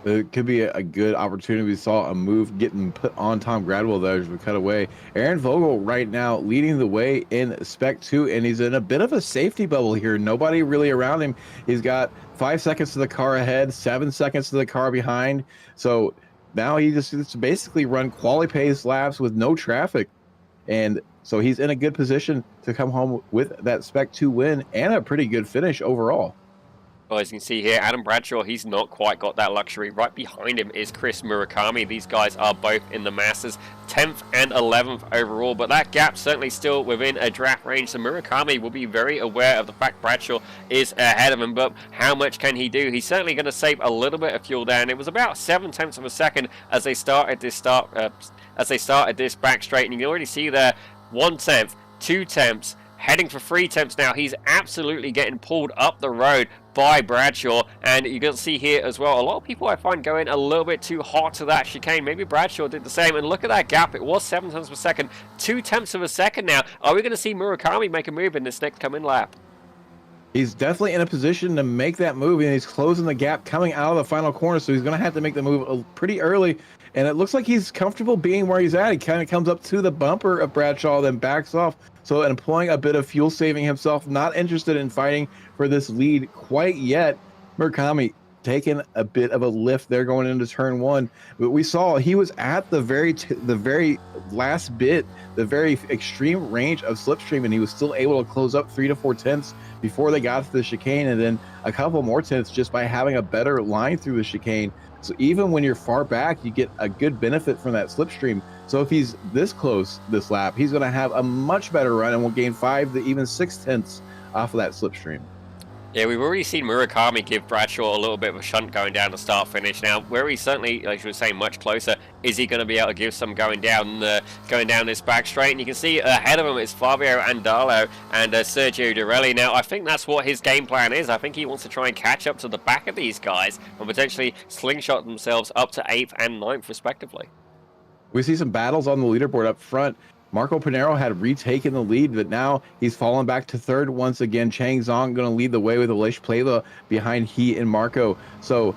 It could be a good opportunity. We saw a move getting put on Tom Gradwell there as we cut away. Aaron Vogel right now leading the way in Spec 2, and he's in a bit of a safety bubble here. Nobody really around him. He's got 5 seconds to the car ahead, 7 seconds to the car behind. So now he just basically run quality pace laps with no traffic. And so he's in a good position to come home with that Spec 2 win and a pretty good finish overall. Well, as you can see here, Adam Bradshaw, he's not quite got that luxury. Right behind him is Chris Murakami. These guys are both in the Masters, 10th and 11th overall, but that gap certainly still within a draft range, so Murakami will be very aware of the fact Bradshaw is ahead of him, but how much can he do? He's certainly going to save a little bit of fuel down. It was about 7/10 of a second as they started this back straight, and you can already see there 1/10, 2/10, heading for 3/10 now. He's absolutely getting pulled up the road by Bradshaw, and you can see here as well, a lot of people I find going a little bit too hot to that chicane. Maybe Bradshaw did the same, and look at that gap. It was 7/10 of a second, 2/10 of a second now. Are we going to see Murakami make a move in this next coming lap? He's definitely in a position to make that move, and he's closing the gap coming out of the final corner, so he's going to have to make the move pretty early, and it looks like he's comfortable being where he's at. He kind of comes up to the bumper of Bradshaw, then backs off, so employing a bit of fuel saving himself, not interested in fighting for this lead quite yet. Murakami taking a bit of a lift there going into turn 1, but we saw he was at the very last bit, the very extreme range of slipstream, and he was still able to close up 3 to 4 tenths before they got to the chicane, and then a couple more tenths just by having a better line through the chicane. So even when you're far back, you get a good benefit from that slipstream. So if he's this close this lap, he's going to have a much better run and will gain 5 to even 6 tenths off of that slipstream. Yeah, we've already seen Murakami give Bradshaw a little bit of a shunt going down the start finish. Now, where he's certainly, like you were saying, much closer, is he going to be able to give some going down this back straight? And you can see ahead of him is Fabio Andalo and Sergio Dorelli. Now, I think that's what his game plan is. I think he wants to try and catch up to the back of these guys and potentially slingshot themselves up to 8th and 9th, respectively. We see some battles on the leaderboard up front. Marco Pinero had retaken the lead, but now he's fallen back to 3rd once again. Chang Zhang going to lead the way with Alish Playla behind he and Marco. So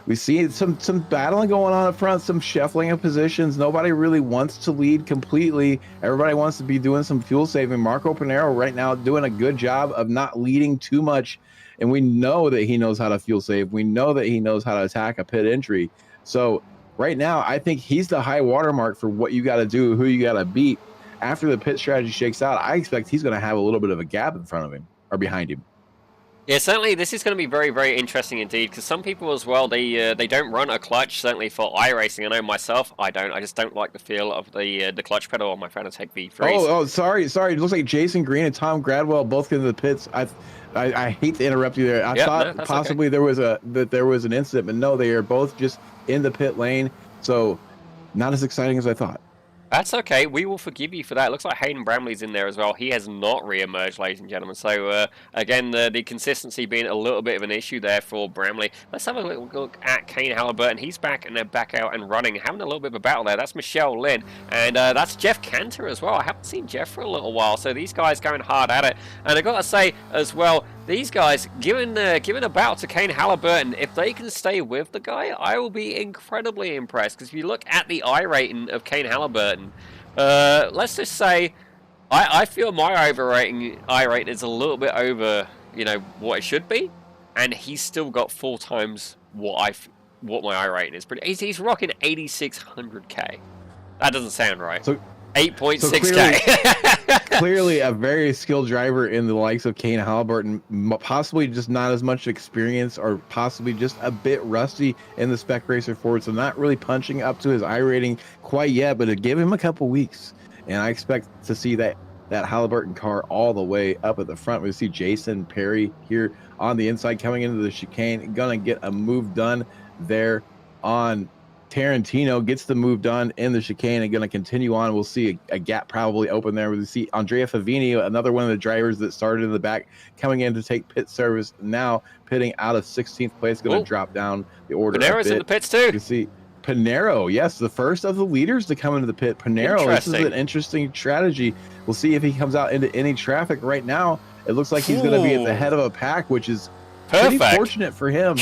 we see some battling going on up front, some shuffling of positions. Nobody really wants to lead completely. Everybody wants to be doing some fuel saving. Marco Pinero right now doing a good job of not leading too much, and we know that he knows how to fuel save. We know that he knows how to attack a pit entry. So right now, I think he's the high watermark for what you got to do, who you got to beat. After the pit strategy shakes out, I expect he's going to have a little bit of a gap in front of him or behind him. Yeah, certainly this is going to be very, very interesting indeed, because some people as well, they don't run a clutch, certainly for iRacing. I know myself, I don't. I just don't like the feel of the clutch pedal on my Fanatec V3s. Oh, sorry. It looks like Jason Green and Tom Gradwell both get into the pits. I hate to interrupt you there. I thought possibly okay. there was an incident, but no, they are both just in the pit lane. So not as exciting as I thought. That's okay. We will forgive you for that. It looks like Hayden Bramley's in there as well. He has not re-emerged, ladies and gentlemen. So, again, the consistency being a little bit of an issue there for Bramley. Let's have a little look at Kane Halliburton. He's back and they're back out and running, having a little bit of a battle there. That's Michelle Lynn. And that's Jeff Cantor as well. I haven't seen Jeff for a little while. So these guys going hard at it. And I've got to say as well, these guys, giving a battle to Kane Halliburton, if they can stay with the guy, I will be incredibly impressed. Because if you look at the I rating of Kane Halliburton, let's just say I feel my I rate is a little bit over, what it should be, and he's still got 4 times what my I rating is. He's rocking 8,600K. That doesn't sound right. So 8.6K. clearly a very skilled driver in the likes of Kane Halliburton, possibly just not as much experience or possibly just a bit rusty in the Spec Racer Ford, so not really punching up to his iRating quite yet, but to give him a couple weeks. And I expect to see that Halliburton car all the way up at the front. We see Jason Perry here on the inside coming into the chicane, gonna get a move done there on Tarantino, gets the move done in the chicane and going to continue on. We'll see a gap probably open there. We'll see Andrea Favini, another one of the drivers that started in the back, coming in to take pit service now, pitting out of 16th place, going to drop down the order. Panero's in the pits too. You can see Panero, yes, the first of the leaders to come into the pit. Panero, this is an interesting strategy. We'll see if he comes out into any traffic. Right now, it looks like he's going to be at the head of a pack, which is pretty fortunate for him.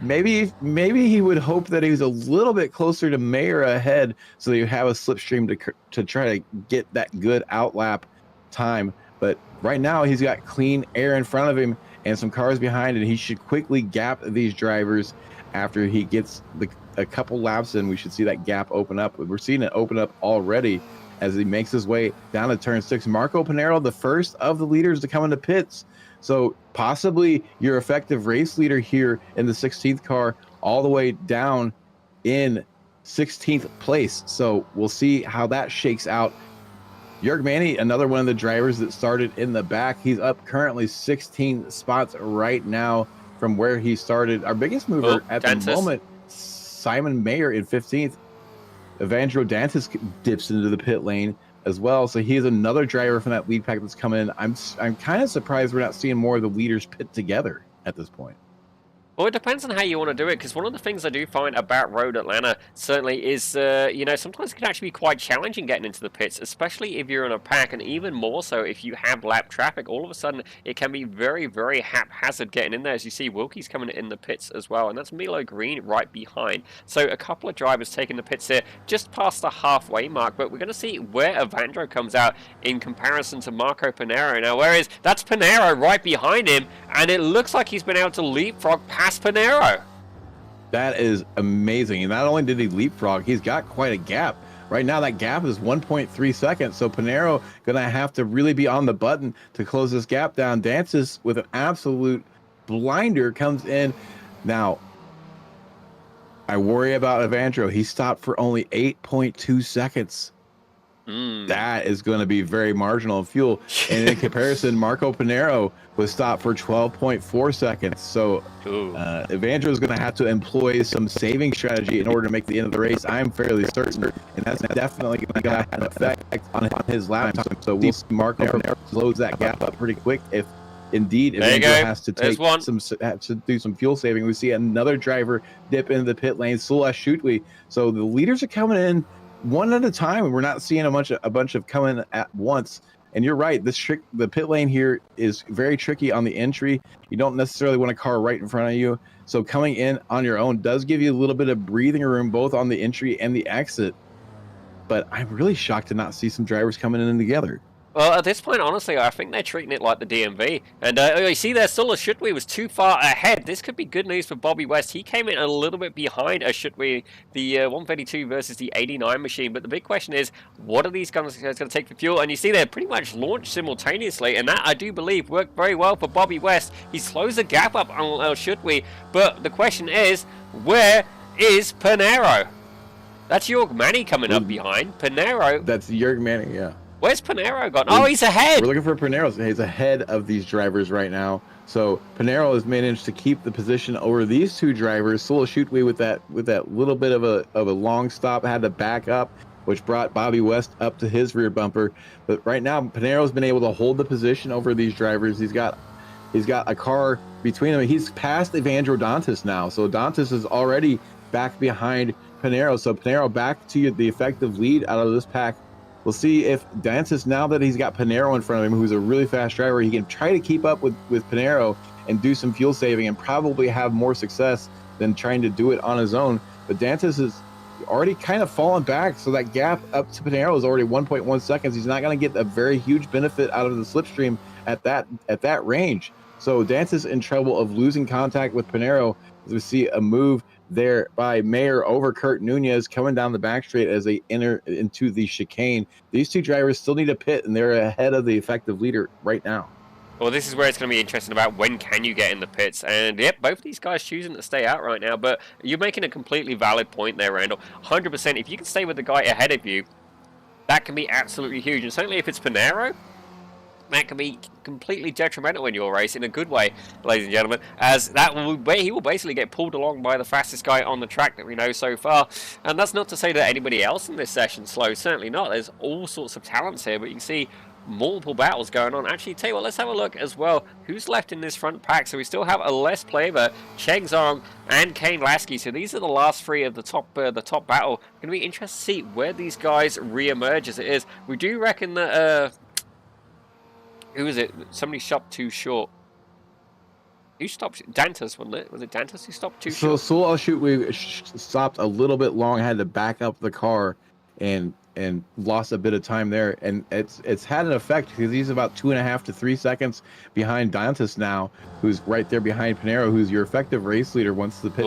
Maybe he would hope that he was a little bit closer to Mayer ahead, so you have a slipstream to try to get that good outlap time. But right now he's got clean air in front of him and some cars behind, and he should quickly gap these drivers after he gets a couple laps in. We should see that gap open up. We're seeing it open up already as he makes his way down to turn 6. Marco Panero, the first of the leaders to come into pits. So possibly your effective race leader here in the 16th car, all the way down in 16th place. So we'll see how that shakes out. Jörg Manny, another one of the drivers that started in the back. He's up currently 16 spots right now from where he started. Our biggest mover at the moment, Simon Mayer in 15th. Evandro Dantas dips into the pit lane as well, so he is another driver from that lead pack that's coming in. I'm kind of surprised we're not seeing more of the leaders pit together at this point. Well, it depends on how you want to do it, because one of the things I do find about Road Atlanta certainly is, you know, sometimes it can actually be quite challenging getting into the pits, especially if you're in a pack, and even more so if you have lap traffic. All of a sudden, it can be very, very haphazard getting in there. As you see, Wilkie's coming in the pits as well, and that's Milo Green right behind. So a couple of drivers taking the pits here, just past the halfway mark, but we're going to see where Evandro comes out in comparison to Marco Panero. Now, whereas that's Panero right behind him, and it looks like he's been able to leapfrog past Panero. That is amazing. And not only did he leapfrog, he's got quite a gap. Right now, that gap is 1.3 seconds. So Panero going to have to really be on the button to close this gap down. Dances with an absolute blinder comes in. Now, I worry about Evandro. He stopped for only 8.2 seconds. That is going to be very marginal in fuel. And in comparison, Marco Panero was stopped for 12.4 seconds. So Evandro is going to have to employ some saving strategy in order to make the end of the race. I'm fairly certain. And that's definitely going to have an effect on his lap time. So we'll see Marco Panero close that gap up pretty quick if indeed Evandro has to do some fuel saving. We see another driver dip into the pit lane, Sula Shutwi. So the leaders are coming in one at a time, and we're not seeing a bunch of coming at once. And you're right, the pit lane here is very tricky on the entry. You don't necessarily want a car right in front of you, so coming in on your own does give you a little bit of breathing room both on the entry and the exit. But I'm really shocked to not see some drivers coming in together. Well, at this point, honestly, I think they're treating it like the DMV. And you see there, Sula Shutwi was too far ahead. This could be good news for Bobby West. He came in a little bit behind Shutwi, the 132 versus the 89 machine. But the big question is, what are these guys going to take for fuel? And you see they're pretty much launched simultaneously. And that, I do believe, worked very well for Bobby West. He's closed the gap up on Shutwi. But the question is, where is Panero? That's Jörg Manny coming up behind. Panero. That's Jörg Manny, yeah. Where's Panero gone? Oh, he's ahead. We're looking for Panero. He's ahead of these drivers right now. So Panero has managed to keep the position over these two drivers. Sula Shutwi with that little bit of a long stop had to back up, which brought Bobby West up to his rear bumper. But right now, Panero's been able to hold the position over these drivers. He's got a car between them. He's passed Evandro Dantas now. So Dantas is already back behind Panero. So Panero back to the effective lead out of this pack. We'll see if Dantas, now that he's got Panero in front of him, who's a really fast driver, he can try to keep up with Panero and do some fuel saving and probably have more success than trying to do it on his own. But Dantas is already kind of fallen back, so that gap up to Panero is already 1.1 seconds. He's not going to get a very huge benefit out of the slipstream at that range. So Dantas in trouble of losing contact with Panero as we see a move there by Mayer over Kurt Nunez coming down the back straight as they enter into the chicane. These two drivers still need a pit, and they're ahead of the effective leader right now. Well, this is where it's going to be interesting about when can you get in the pits. And, yep, both these guys choosing to stay out right now. But you're making a completely valid point there, Randall. 100%. If you can stay with the guy ahead of you, that can be absolutely huge. And certainly if it's Pinero, that can be completely detrimental in your race in a good way, ladies and gentlemen, as he will basically get pulled along by the fastest guy on the track that we know so far. And that's not to say that anybody else in this session slow, certainly not. There's all sorts of talents here, but you can see multiple battles going on. Actually, tell you what, let's have a look as well who's left in this front pack. So we still have Les Plaver, Cheng Zong, and Kane Lasky. So these are the last three of the top battle. Going to be interesting to see where these guys re-emerge as it is. We do reckon that who is it? Somebody stopped too short. Who stopped? Dantas, wasn't it? Was it Dantas who stopped too short? So Sul we stopped a little bit long, had to back up the car and lost a bit of time there, and it's had an effect because he's about 2.5 to 3 seconds behind Dantas now, who's right there behind Pinero, who's your effective race leader once the pit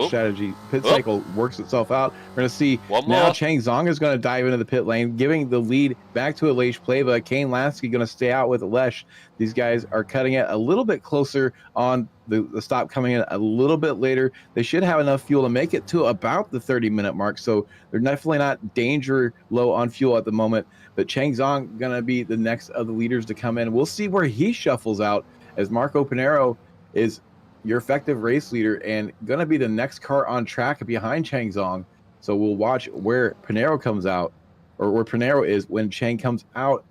cycle works itself out. We're going to see now Cheng Zong is going to dive into the pit lane, giving the lead back to Aleix Pleva. Kane Lasky going to stay out with Aleix. These guys are cutting it a little bit closer on the stop, coming in a little bit later. They should have enough fuel to make it to about the 30-minute mark, so they're definitely not danger low on fuel at the moment. But Cheng Zong going to be the next of the leaders to come in. We'll see where he shuffles out, as Marco Pinero is your effective race leader and going to be the next car on track behind Cheng Zong. So we'll watch where Pinero comes out, or where Pinero is when Cheng comes out.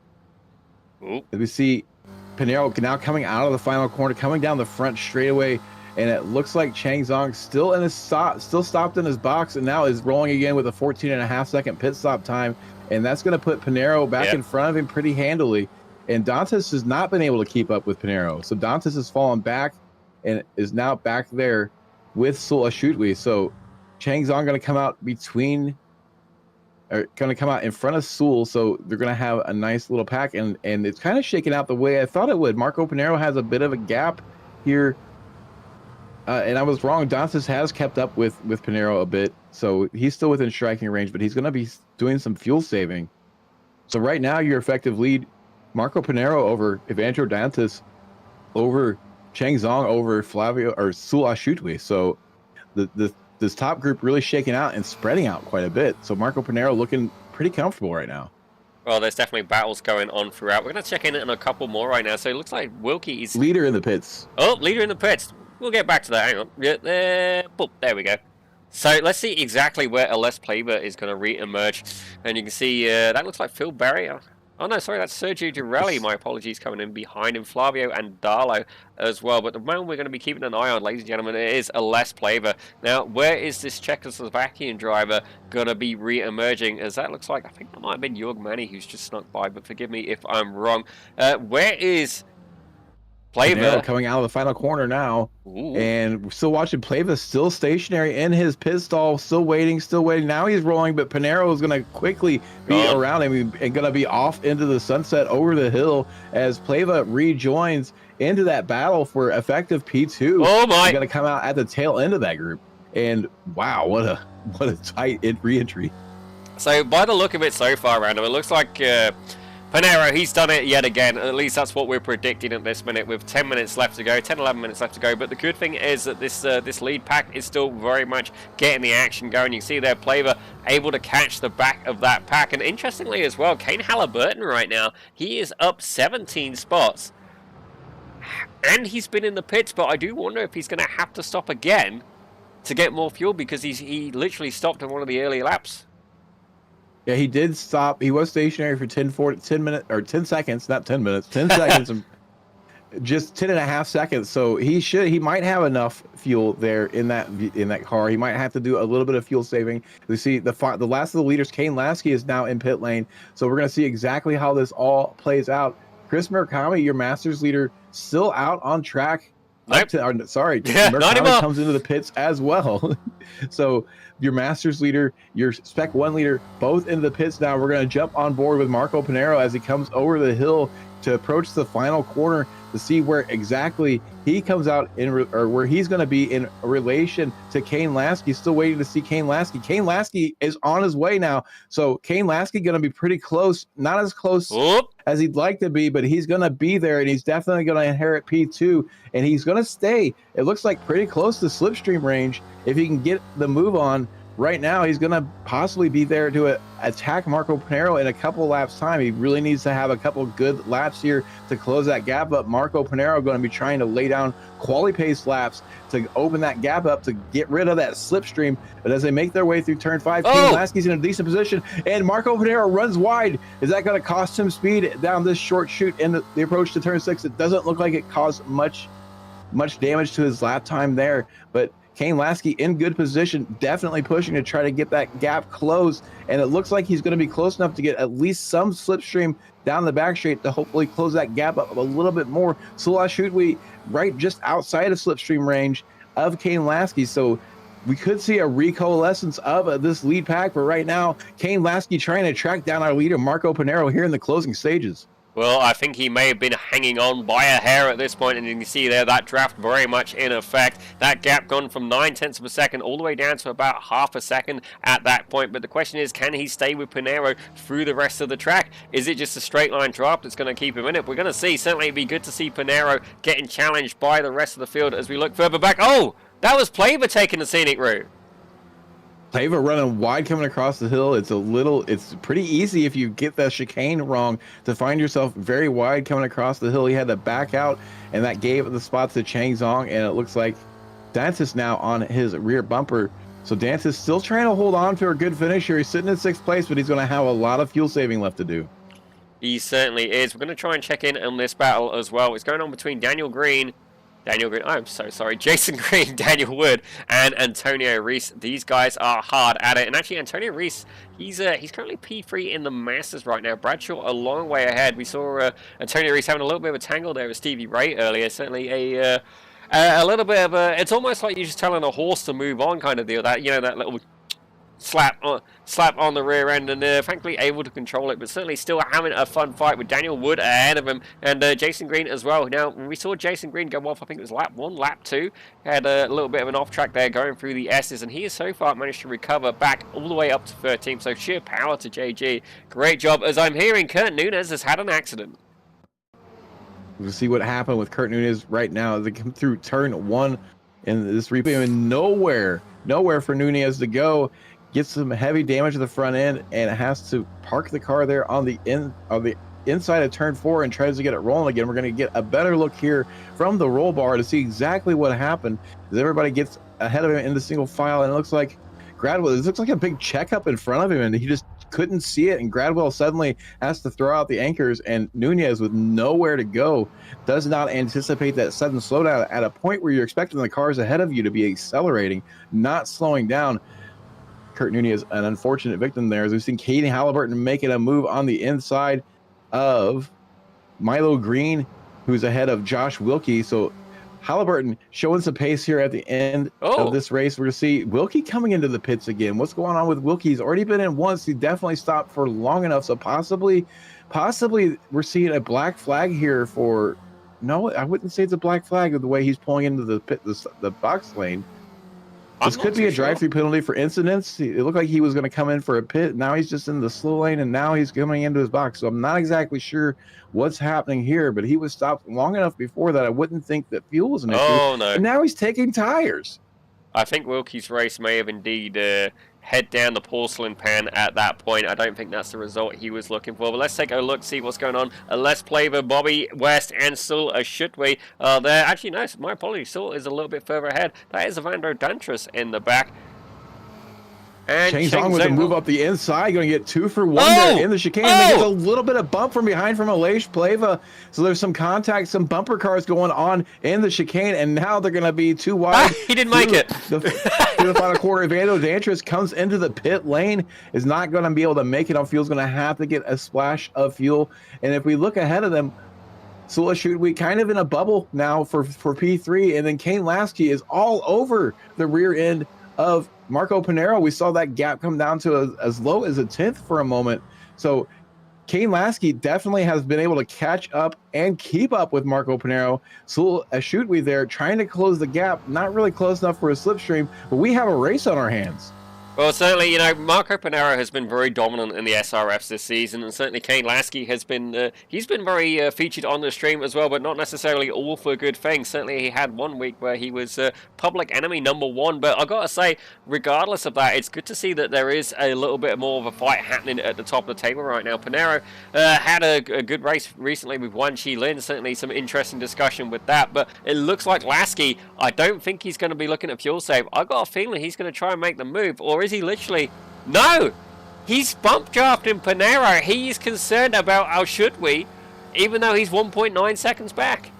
As we see Pinero now coming out of the final corner, coming down the front straightaway, and it looks like Cheng Zong still stopped in his box, and now is rolling again with a 14.5 second pit stop time, and that's going to put Pinero back in front of him pretty handily. And Dantas has not been able to keep up with Pinero, so Dantas has fallen back and is now back there with Sul Ashutwi. So Cheng Zong going to come out in front of Sul, so they're going to have a nice little pack, and it's kind of shaking out the way I thought it would. Marco Pinero has a bit of a gap here, and I was wrong. Dantas has kept up with Pinero a bit, so he's still within striking range, but he's going to be doing some fuel saving. So right now, your effective lead, Marco Pinero over Evandro Dantas, over Cheng Zong, over Flavio or Sul Ashutwi. So this top group really shaking out and spreading out quite a bit. So Marco Pinero looking pretty comfortable right now. Well, there's definitely battles going on throughout. We're going to check in on a couple more right now. So it looks like Wilkie is leader in the pits. Oh, leader in the pits. We'll get back to that. Hang on. Boop, there we go. So let's see exactly where Les Plaver is going to re-emerge. And you can see that looks like Phil Berry. Oh, no, sorry, that's Sergio Girelli. My apologies, coming in behind him. Flavio and Darlo as well. But the one we're going to be keeping an eye on, ladies and gentlemen, is Les Plaver. Now, where is this Czechoslovakian driver going to be re-emerging? As that looks like, I think that might have been Jörg Manny who's just snuck by, but forgive me if I'm wrong. Where is Plaver coming out of the final corner now? Ooh. And we're still watching Plaver still stationary in his pit stall, still waiting. Now he's rolling, but Pinero is going to quickly be around him and going to be off into the sunset over the hill as Plaver rejoins into that battle for effective P2. Oh my! He's going to come out at the tail end of that group, and wow, what a tight re-entry. So by the look of it so far, Randall, it looks like Pinero, he's done it yet again. At least that's what we're predicting at this minute, with 10 minutes left to go, 11 minutes left to go. But the good thing is that this lead pack is still very much getting the action going. You can see there, Plaver able to catch the back of that pack. And interestingly as well, Kane Halliburton right now, he is up 17 spots. And he's been in the pits, but I do wonder if he's going to have to stop again to get more fuel, because he literally stopped in one of the early laps. Yeah, he did stop. He was stationary for 10 seconds, not 10 minutes, 10 seconds, and just 10.5 seconds. So he might have enough fuel there in that car. He might have to do a little bit of fuel saving. We see the last of the leaders, Kane Lasky, is now in pit lane. So we're going to see exactly how this all plays out. Chris Murakami, your Masters leader, still out on track. Nope. Murakami comes into the pits as well. So your Masters leader, your Spec 1 leader, both into the pits now. We're going to jump on board with Marco Pinero as he comes over the hill, to approach the final corner to see where exactly he comes out or where he's going to be in relation to Kane Lasky. Still waiting to see Kane Lasky. Kane Lasky is on his way now. So Kane Lasky going to be pretty close, not as close as he'd like to be, but he's going to be there, and he's definitely going to inherit P2, and he's going to stay, it looks like, pretty close to slipstream range if he can get the move on. Right now, he's going to possibly be there to attack Marco Pinero in a couple laps time. He really needs to have a couple good laps here to close that gap up. Marco Pinero going to be trying to lay down quality pace laps to open that gap up to get rid of that slipstream. But as they make their way through turn 5, Kane Lasky's in a decent position, and Marco Pinero runs wide. Is that going to cost him speed down this short chute in the approach to turn 6? It doesn't look like it caused much damage to his lap time there, but Kane Lasky in good position, definitely pushing to try to get that gap closed, and it looks like he's going to be close enough to get at least some slipstream down the back straight to hopefully close that gap up a little bit more. So should we right just outside of slipstream range of Kane Lasky, so we could see a recoalescence of this lead pack, but right now Kane Lasky trying to track down our leader Marco Pinero here in the closing stages. Well, I think he may have been hanging on by a hair at this point, and you can see there that draft very much in effect. That gap gone from 9/10 of a second all the way down to about half a second at that point. But the question is, can he stay with Pinero through the rest of the track? Is it just a straight line drop that's going to keep him in it? We're going to see. Certainly it'd be good to see Pinero getting challenged by the rest of the field as we look further back. Oh, that was Plaver taking the scenic route. Plaver running wide coming across the hill. It's pretty easy if you get the chicane wrong to find yourself very wide coming across the hill. He had to back out, and that gave the spot to Chang Zong, and it looks like Dantis now on his rear bumper. So Dantis still trying to hold on to a good finish here. He's sitting in 6th place, but he's going to have a lot of fuel saving left to do. He certainly is. We're going to try and check in on this battle as well. It's going on between I'm so sorry, Jason Green, Daniel Wood, and Antonio Reese. These guys are hard at it. And actually, Antonio Reese, he's currently P3 in the Masters right now. Bradshaw a long way ahead. We saw Antonio Reese having a little bit of a tangle there with Stevie Ray earlier. Certainly a little bit of a... It's almost like you're just telling a horse to move on kind of deal. That, you know, that little slap on the rear end, and frankly able to control it, but certainly still having a fun fight with Daniel Wood ahead of him, and Jason Green as well. Now, when we saw Jason Green go off, I think it was lap 1, lap 2, had a little bit of an off track there going through the S's, and he has so far managed to recover back all the way up to 13th, so sheer power to JG. Great job, as I'm hearing Kurt Nunez has had an accident. We'll see what happened with Kurt Nunez right now as they come through turn 1 in this replay, and nowhere for Nunez to go. Gets some heavy damage to the front end, and has to park the car there on the inside of turn 4 and tries to get it rolling again. We're going to get a better look here from the roll bar to see exactly what happened as everybody gets ahead of him in the single file, and it looks like Gradwell, this looks like a big checkup in front of him, and he just couldn't see it, and Gradwell suddenly has to throw out the anchors, and Nunez, with nowhere to go, does not anticipate that sudden slowdown at a point where you're expecting the cars ahead of you to be accelerating, not slowing down. Kurt Nunez, an unfortunate victim there, as we've seen Katie Halliburton making a move on the inside of Milo Green, who's ahead of Josh Wilkie. So Halliburton showing some pace here at the end of this race. We're going to see Wilkie coming into the pits again. What's going on with Wilkie? He's already been in once. He definitely stopped for long enough. So possibly we're seeing a black flag here for... No, I wouldn't say it's a black flag of the way he's pulling into the pit, the box lane. This could be a drive-through penalty for incidents. It looked like he was going to come in for a pit. Now he's just in the slow lane, and now he's coming into his box. So I'm not exactly sure what's happening here, but he was stopped long enough before that I wouldn't think that fuel was an issue. Oh, no. And now he's taking tires. I think Wilkie's race may have indeed head down the porcelain pan at that point. I don't think that's the result he was looking for. But let's take a look, see what's going on. Les Plaver, Bobby West, and Sul Shutway there. Actually, no, my apologies. Sul is a little bit further ahead. That is Evandro Dantras in the back. And Chang Zong with a move up the inside, going to get 2 for 1 there in the chicane. And gets a little bit of bump from behind from Aleix Pleva. So there's some contact, some bumper cars going on in the chicane, and now they're going to be too wide. He didn't make it. To the final quarter, Evandro Dantras comes into the pit lane, is not going to be able to make it on fuel. Is going to have to get a splash of fuel. And if we look ahead of them, Sula shoot we kind of in a bubble now for P3, and then Kane Lasky is all over the rear end of Marco Pinero. We saw that gap come down to as low as a 10th for a moment. So Kane Lasky definitely has been able to catch up and keep up with Marco Pinero. So a shoot we there trying to close the gap, not really close enough for a slipstream, but we have a race on our hands. Well, certainly, Marco Pinero has been very dominant in the SRFs this season, and certainly Kane Lasky has been, he's been very featured on the stream as well, but not necessarily all for good things. Certainly, he had one week where he was public enemy #1, but I've got to say, regardless of that, it's good to see that there is a little bit more of a fight happening at the top of the table right now. Pinero had a good race recently with Wan Chi Lin, certainly some interesting discussion with that, but it looks like Lasky, I don't think he's going to be looking at fuel save. I've got a feeling he's going to try and make the move, or is he literally... No! He's bump drafting Pinero. He's concerned about how should we, even though he's 1.9 seconds back.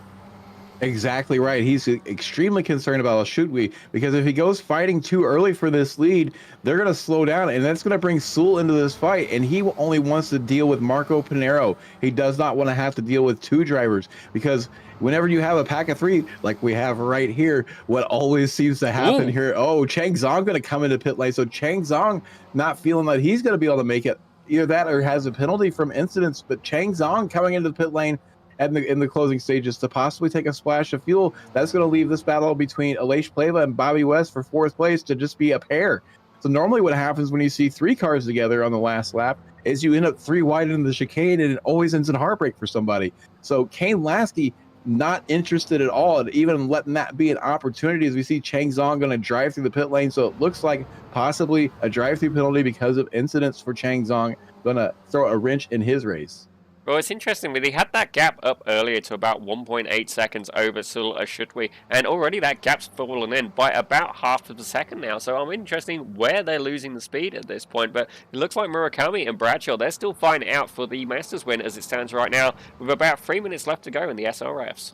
Exactly right. He's extremely concerned about should we, because if he goes fighting too early for this lead, they're going to slow down, and that's going to bring Sul into this fight, and he only wants to deal with Marco Pinero. He does not want to have to deal with two drivers, because whenever you have a pack of three, like we have right here, what always seems to happen here, Chang Zong going to come into pit lane, so Chang Zong not feeling that he's going to be able to make it, either that or has a penalty from incidents, but Chang Zong coming into the pit lane in the closing stages to possibly take a splash of fuel. That's going to leave this battle between Aleix Pleva and Bobby West for 4th place to just be a pair. So normally what happens when you see 3 cars together on the last lap is you end up 3 wide in the chicane, and it always ends in heartbreak for somebody. So Kane Lasky not interested at all in even letting that be an opportunity, as we see Chang Zong going to drive through the pit lane. So it looks like possibly a drive-through penalty because of incidents for Chang Zong, going to throw a wrench in his race. Well, it's interesting, he had that gap up earlier to about 1.8 seconds over Sul Ashutwi, and already that gap's fallen in by about half of a second now, so I'm interested where they're losing the speed at this point, but it looks like Murakami and Bradshaw, they're still fighting out for the Masters win as it stands right now, with about 3 minutes left to go in the SRFs.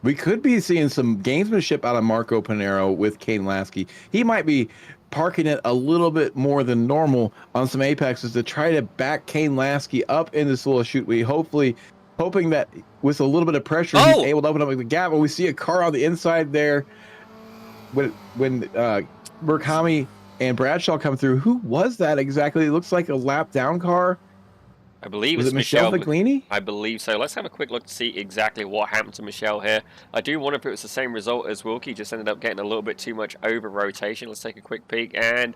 We could be seeing some gamesmanship out of Marco Pinero with Kane Lasky. He might be parking it a little bit more than normal on some apexes to try to back Kane Lasky up in this little shoot. We hoping that with a little bit of pressure, he's able to open up the gap. But we see a car on the inside there when Murakami and Bradshaw come through. Who was that exactly? It looks like a lap down car. I believe it's Michelle Viglini? I believe so. Let's have a quick look to see exactly what happened to Michelle here. I do wonder if it was the same result as Wilkie, just ended up getting a little bit too much over rotation. Let's take a quick peek, and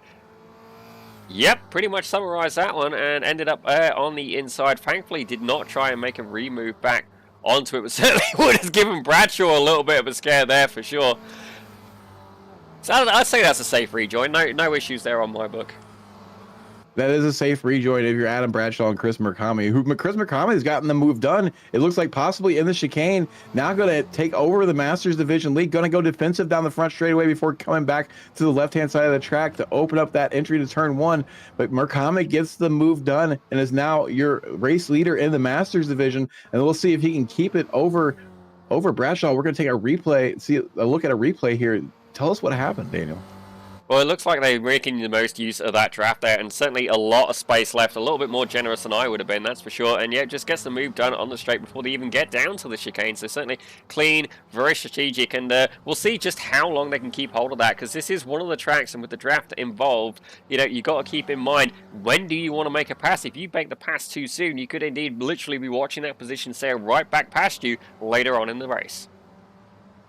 yep, pretty much summarized that one, and ended up on the inside. Thankfully, did not try and make a remove back onto it, but certainly would have given Bradshaw a little bit of a scare there for sure. So I'd say that's a safe rejoin. No issues there on my book. That is a safe rejoin if you're Adam Bradshaw and Chris Murakami. Chris Murakami has gotten the move done. It looks like possibly in the chicane. Now going to take over the Masters Division lead. Going to go defensive down the front straightaway before coming back to the left-hand side of the track to open up that entry to turn 1. But Murakami gets the move done and is now your race leader in the Masters Division. And we'll see if he can keep it over Bradshaw. We're going to take a look at a replay here. Tell us what happened, Daniel. Well, it looks like they're making the most use of that draft there, and certainly a lot of space left, a little bit more generous than I would have been, that's for sure, and yeah, just gets the move done on the straight before they even get down to the chicane, so certainly clean, very strategic, and we'll see just how long they can keep hold of that, because this is one of the tracks, and with the draft involved, you got to keep in mind, when do you want to make a pass? If you make the pass too soon, you could indeed literally be watching that position sail right back past you later on in the race.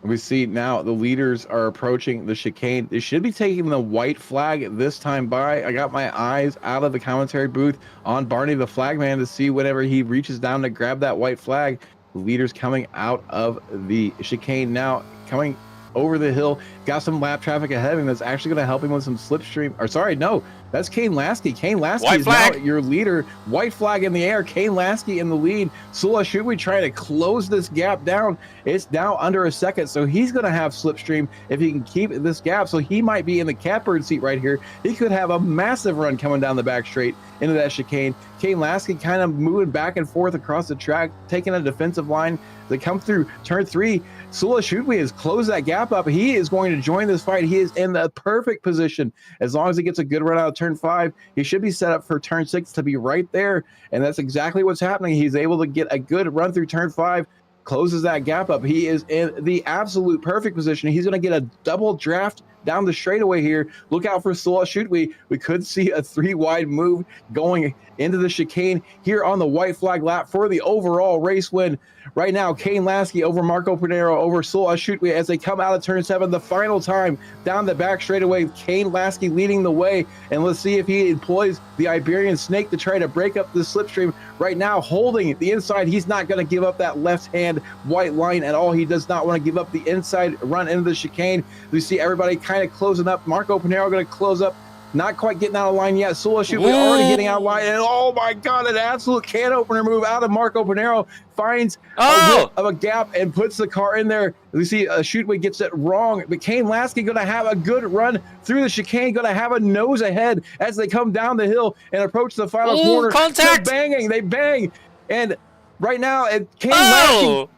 We see now the leaders are approaching the chicane. They should be taking the white flag this time by. I got my eyes out of the commentary booth on Barney the flagman to see whenever he reaches down to grab that white flag. The leaders coming out of the chicane now, coming over the hill. Got some lap traffic ahead of him that's actually going to help him with some slipstream. Or sorry, no, that's Kane Lasky. Kane Lasky is now your leader. White flag in the air. Kane Lasky in the lead. Sula should we try to close this gap down? It's now under a second, so he's going to have slipstream if he can keep this gap. So he might be in the catbird seat right here. He could have a massive run coming down the back straight into that chicane. Kane Lasky kind of moving back and forth across the track, taking a defensive line. They come through turn 3. Sula Shudwi has closed that gap up. He is going to join this fight. He is in the perfect position. As long as he gets a good run out of turn 5, he should be set up for turn 6 to be right there. And that's exactly what's happening. He's able to get a good run through turn 5, closes that gap up. He is in the absolute perfect position. He's going to get a double draft down the straightaway here. Look out for Sola Shoot. We could see a 3-wide move going into the chicane here on the white flag lap for the overall race win. Right now, Kane Lasky over Marco Pinero over Sola Shoot as they come out of turn 7 the final time down the back straightaway. Kane Lasky leading the way, and let's see if he employs the Iberian Snake to try to break up the slipstream. Right now, holding the inside, he's not going to give up that left-hand white line at all. He does not want to give up the inside run into the chicane. We see everybody kind of closing up. Marco Pinero going to close up. Not quite getting out of line yet. Sola Shoot already getting out of line. And oh my God, an absolute can opener move out of Marco Pinero. Finds a whip of a gap and puts the car in there. We see Shootway gets it wrong. But Kane Lasky going to have a good run through the chicane. Going to have a nose ahead as they come down the hill and approach the final corner. Contact! They bang. And right now, Kane Lasky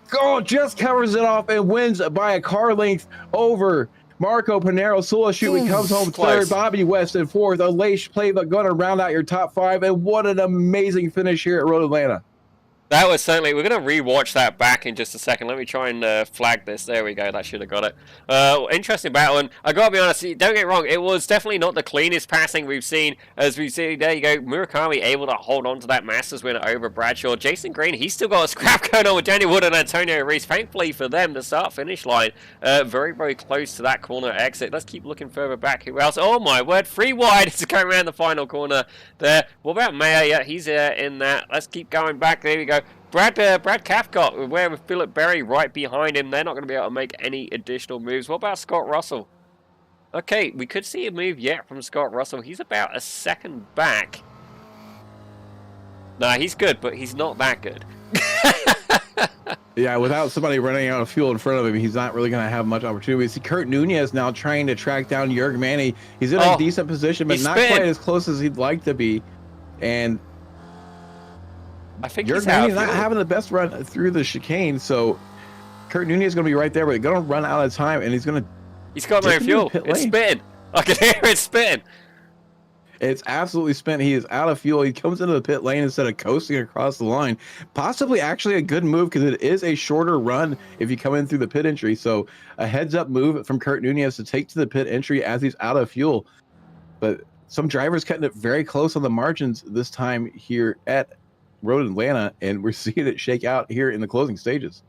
just covers it off and wins by a car length over Marco Pinero. Sola Shoot comes home third. Bobby West in fourth. A Leish playbook going to round out your top 5. And what an amazing finish here at Road Atlanta. That was certainly, we're going to rewatch that back in just a second. Let me try and flag this. There we go. That should have got it. Interesting battle. And I got to be honest, don't get wrong. It was definitely not the cleanest passing we've seen. As we see, there you go. Murakami able to hold on to that Masters win over Bradshaw. Jason Green, he's still got a scrap going on with Daniel Wood and Antonio Reese. Thankfully for them, the start-finish line, very, very close to that corner exit. Let's keep looking further back. Who else? Oh, my word. 3 wide to go around the final corner there. What about Mayer? Yeah, he's in that. Let's keep going back. There we go. Brad Cathcart, with Philip Berry right behind him. They're not going to be able to make any additional moves. What about Scott Russell? Okay, we could see a move yet from Scott Russell. He's about a second back. Nah, he's good, but he's not that good. Yeah, without somebody running out of fuel in front of him, he's not really going to have much opportunity. We see Kurt Nunez now trying to track down Jörg Manny. He's in a decent position, but not quite as close as he'd like to be. And I think Jörg Manny's not having the best run through the chicane, so Kurt Nunez is going to be right there, but they're going to run out of time, and he's got no fuel. It's spin. I can hear it spin. It's absolutely spent. He is out of fuel. He comes into the pit lane instead of coasting across the line. Possibly actually a good move because it is a shorter run if you come in through the pit entry. So a heads-up move from Kurt Nunez to take to the pit entry as he's out of fuel. But some drivers cutting it very close on the margins this time here at Road Atlanta, and we're seeing it shake out here in the closing stages.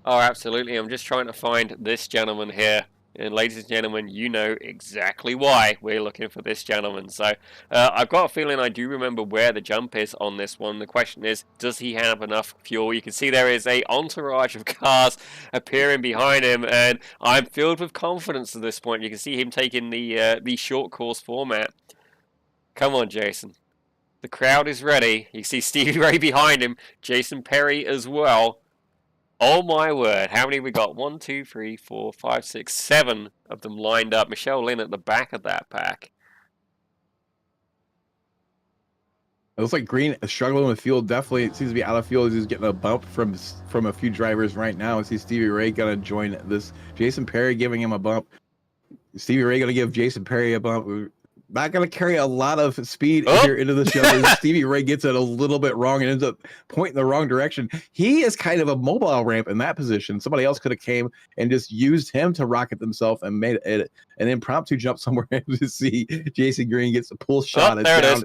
Oh, absolutely. I'm just trying to find this gentleman here. And ladies and gentlemen, you know exactly why we're looking for this gentleman. So I've got a feeling I do remember where the jump is on this one. The question is, does he have enough fuel? You can see there is a entourage of cars appearing behind him, and I'm filled with confidence at this point. You can see him taking the short course format. Come on, Jason. The crowd is ready. You see Stevie Ray behind him, Jason Perry as well. Oh my word, how many we got? 1, 2, 3, 4, 5, 6, 7 of them lined up. Michelle Lynn at the back of that pack. It looks like Green is struggling with fuel. Definitely seems to be out of fuel. He's getting a bump from a few drivers right now. I see Stevie Ray going to join this. Jason Perry giving him a bump. Stevie Ray going to give Jason Perry a bump. Not going to carry a lot of speed here into the show. Stevie Ray gets it a little bit wrong and ends up pointing the wrong direction. He is kind of a mobile ramp in that position. Somebody else could have came and just used him to rocket themselves and made it an impromptu jump somewhere to see Jason Green gets a pull shot down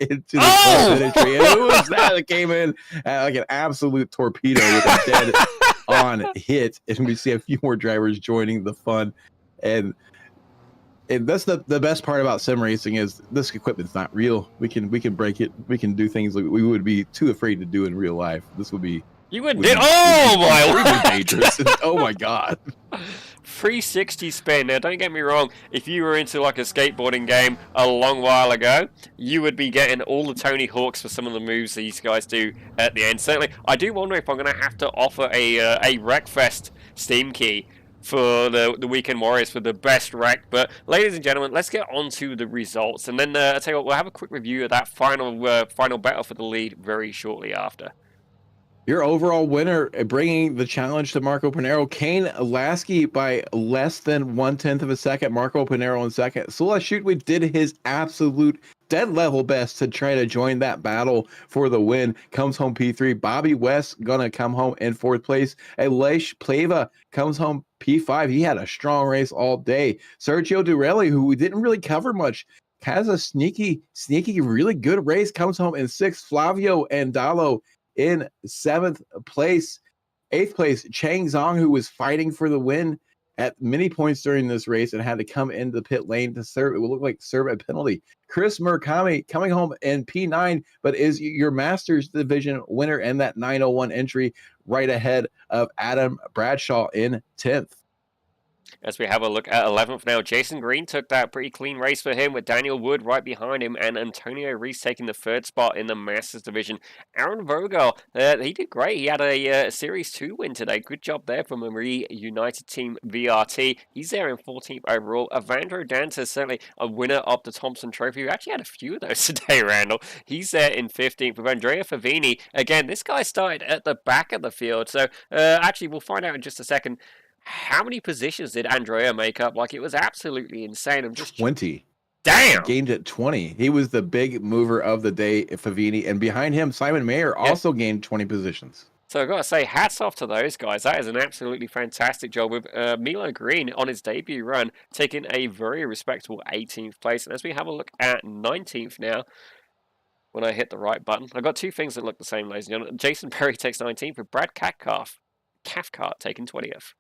into the entry. And who was that came in like an absolute torpedo with a dead on hit? And we see a few more drivers joining the fun. And that's the best part about sim racing is this equipment's not real. We can break it. We can do things like we would be too afraid to do in real life. This would be dangerous. Oh my god. 360 spin. Now don't get me wrong, if you were into like a skateboarding game a long while ago, you would be getting all the Tony Hawks for some of the moves these guys do at the end. Certainly, I do wonder if I'm going to have to offer a Wreckfest Steam key for the Weekend Warriors for the best wreck. But ladies and gentlemen, let's get on to the results, and then I'll tell you what, we'll have a quick review of that final battle for the lead very shortly after. Your overall winner, bringing the challenge to Marco Pinero, Kane Lasky by less than 1/10 of a second. Marco Pinero in second. Sola Shootway did his absolute dead level best to try to join that battle for the win. Comes home P3. Bobby West gonna come home in 4th place. Elish Pleva comes home P5. He had a strong race all day. Sergio Durelli, who we didn't really cover much, has a sneaky, really good race. Comes home in 6th. Flavio Andalo in 7th place. 8th place, Chang Zhang, who was fighting for the win at many points during this race and had to come into the pit lane to serve. It would look like serve a penalty. Chris Murakami coming home in P9, but is your Masters Division winner in that 901 entry, right ahead of Adam Bradshaw in 10th. As we have a look at 11th now, Jason Green took that pretty clean race for him with Daniel Wood right behind him and Antonio Reese taking the 3rd spot in the Masters Division. Aaron Vogel, he did great. He had a Series 2 win today. Good job there for Marie United Team VRT. He's there in 14th overall. Evandro Dantas, certainly a winner of the Thompson Trophy. We actually had a few of those today, Randall. He's there in 15th with Andrea Favini. Again, this guy started at the back of the field. So actually, we'll find out in just a second. How many positions did Andrea make up? Like, it was absolutely insane. I'm just 20. Damn. Gained at 20. He was the big mover of the day, Favini, and behind him, Simon Mayer also gained 20 positions. So I've got to say, hats off to those guys. That is an absolutely fantastic job with Milo Green on his debut run, taking a very respectable 18th place. And as we have a look at 19th now, when I hit the right button, I've got 2 things that look the same, ladies and gentlemen. Jason Perry takes 19th with Brad Cathcart taking 20th.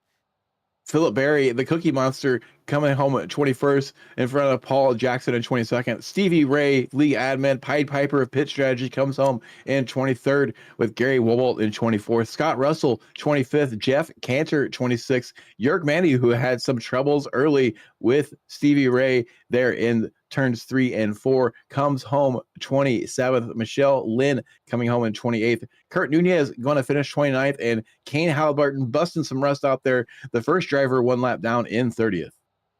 Philip Berry, the Cookie Monster, coming home at 21st in front of Paul Jackson in 22nd. Stevie Ray, league admin, Pied Piper of Pit Strategy, comes home in 23rd with Gary Wobolt in 24th. Scott Russell, 25th. Jeff Cantor, 26th. Jörg Manny, who had some troubles early with Stevie Ray there in turns 3 and 4, comes home 27th. Michelle Lynn coming home in 28th. Kurt Nunez going to finish 29th, and Kane Halliburton busting some rust out there. The first driver 1 lap down in 30th.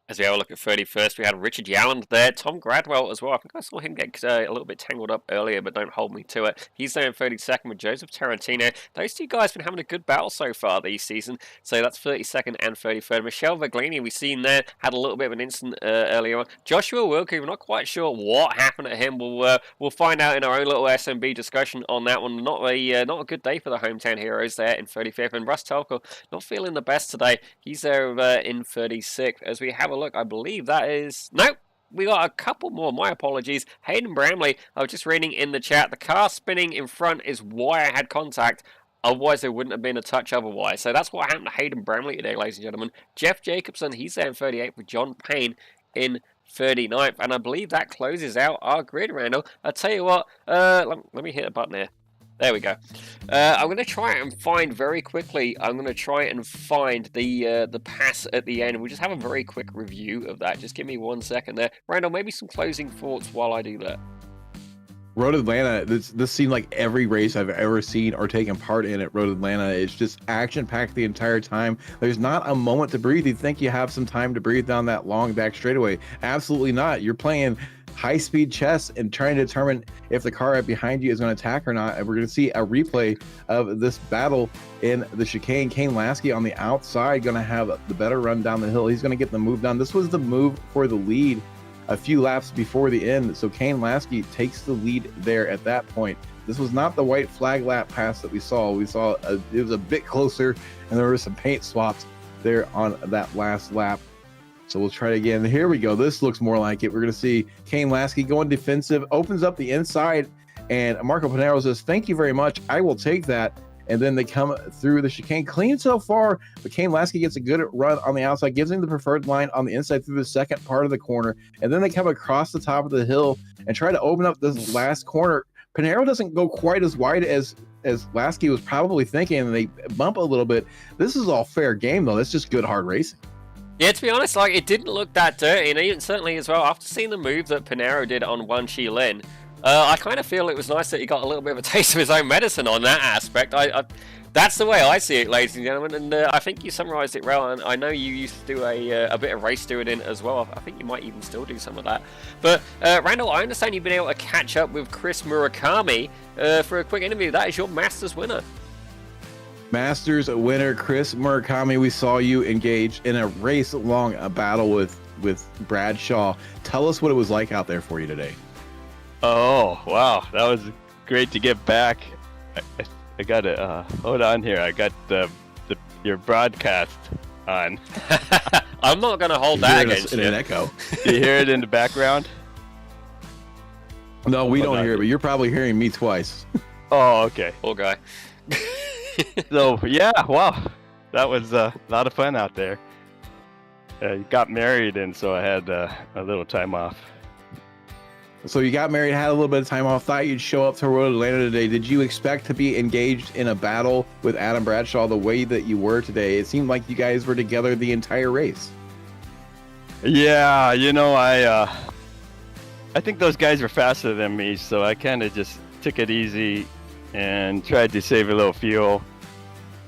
As we have a look at 31st, we had Richard Yalland there, Tom Gradwell as well. I think I saw him get a little bit tangled up earlier, but don't hold me to it. He's there in 32nd with Joseph Tarantino. Those 2 guys have been having a good battle so far this season, so that's 32nd and 33rd. Michelle Vaglini, we've seen there, had a little bit of an incident earlier on. Joshua Wilkie, we're not quite sure what happened to him. We'll find out in our own little SMB discussion on that one. Not a good day for the hometown heroes there in 35th. And Russ Telker, not feeling the best today. He's there in 36th. As we have a look, I believe that is... Nope! We got a couple more. My apologies. Hayden Bramley, I was just reading in the chat. The car spinning in front is why I had contact. Otherwise, there wouldn't have been a touch otherwise. So that's what happened to Hayden Bramley today, ladies and gentlemen. Jeff Jacobson, he's there in 38th with John Payne in 39th. And I believe that closes out our grid, Randall. I'll tell you what. Let me hit a button here. There we go. I'm going to try and find very quickly. I'm going to try and find the pass at the end. We'll just have a very quick review of that. Just give me 1 second there. Randall, maybe some closing thoughts while I do that. Road Atlanta, this seemed like every race I've ever seen or taken part in at Road Atlanta. It's just action-packed the entire time. There's not a moment to breathe. You'd think you have some time to breathe down that long back straightaway. Absolutely not. You're playing high-speed chess and trying to determine if the car right behind you is going to attack or not. And we're going to see a replay of this battle in the chicane. Kane Lasky on the outside going to have the better run down the hill. He's going to get the move done. This was the move for the lead a few laps before the end. So Kane Lasky takes the lead there at that point. This was not the white flag lap pass that we saw. It was a bit closer, and there were some paint swaps there on that last lap. So we'll try it again. Here we go. This looks more like it. We're going to see Kane Lasky going defensive, opens up the inside, and Marco Panero says, "Thank you very much. I will take that." And then they come through the chicane. Clean so far, but Kane Lasky gets a good run on the outside, gives him the preferred line on the inside through the second part of the corner. And then they come across the top of the hill and try to open up this last corner. Panero doesn't go quite as wide as Lasky was probably thinking, and they bump a little bit. This is all fair game, though. That's just good, hard racing. Yeah, to be honest, like, it didn't look that dirty, and even certainly as well, after seeing the move that Panero did on Wan Chi Lin, I kind of feel it was nice that he got a little bit of a taste of his own medicine on that aspect. That's the way I see it, ladies and gentlemen, and I think you summarised it well, and I know you used to do a bit of race stewarding as well. I think you might even still do some of that. But, Randall, I understand you've been able to catch up with Chris Murakami for a quick interview. That is your Masters winner. Masters winner Chris Murakami, we saw you engage in a race-long battle with Bradshaw. Tell us what it was like out there for you today. Oh, wow. That was great to get back. I got to hold on here. I got your broadcast on. I'm not going to hold that against in you. an echo. Do you hear it in the background? No, we don't hear it, but you're probably hearing me twice. Oh, okay. Poor guy. So, yeah, wow. That was a lot of fun out there. Got married, and so I had a little time off. So you got married, had a little bit of time off, thought you'd show up to Road Atlanta today. Did you expect to be engaged in a battle with Adam Bradshaw the way that you were today? It seemed like you guys were together the entire race. Yeah, you know, I think those guys were faster than me, so I kind of just took it easy and tried to save a little fuel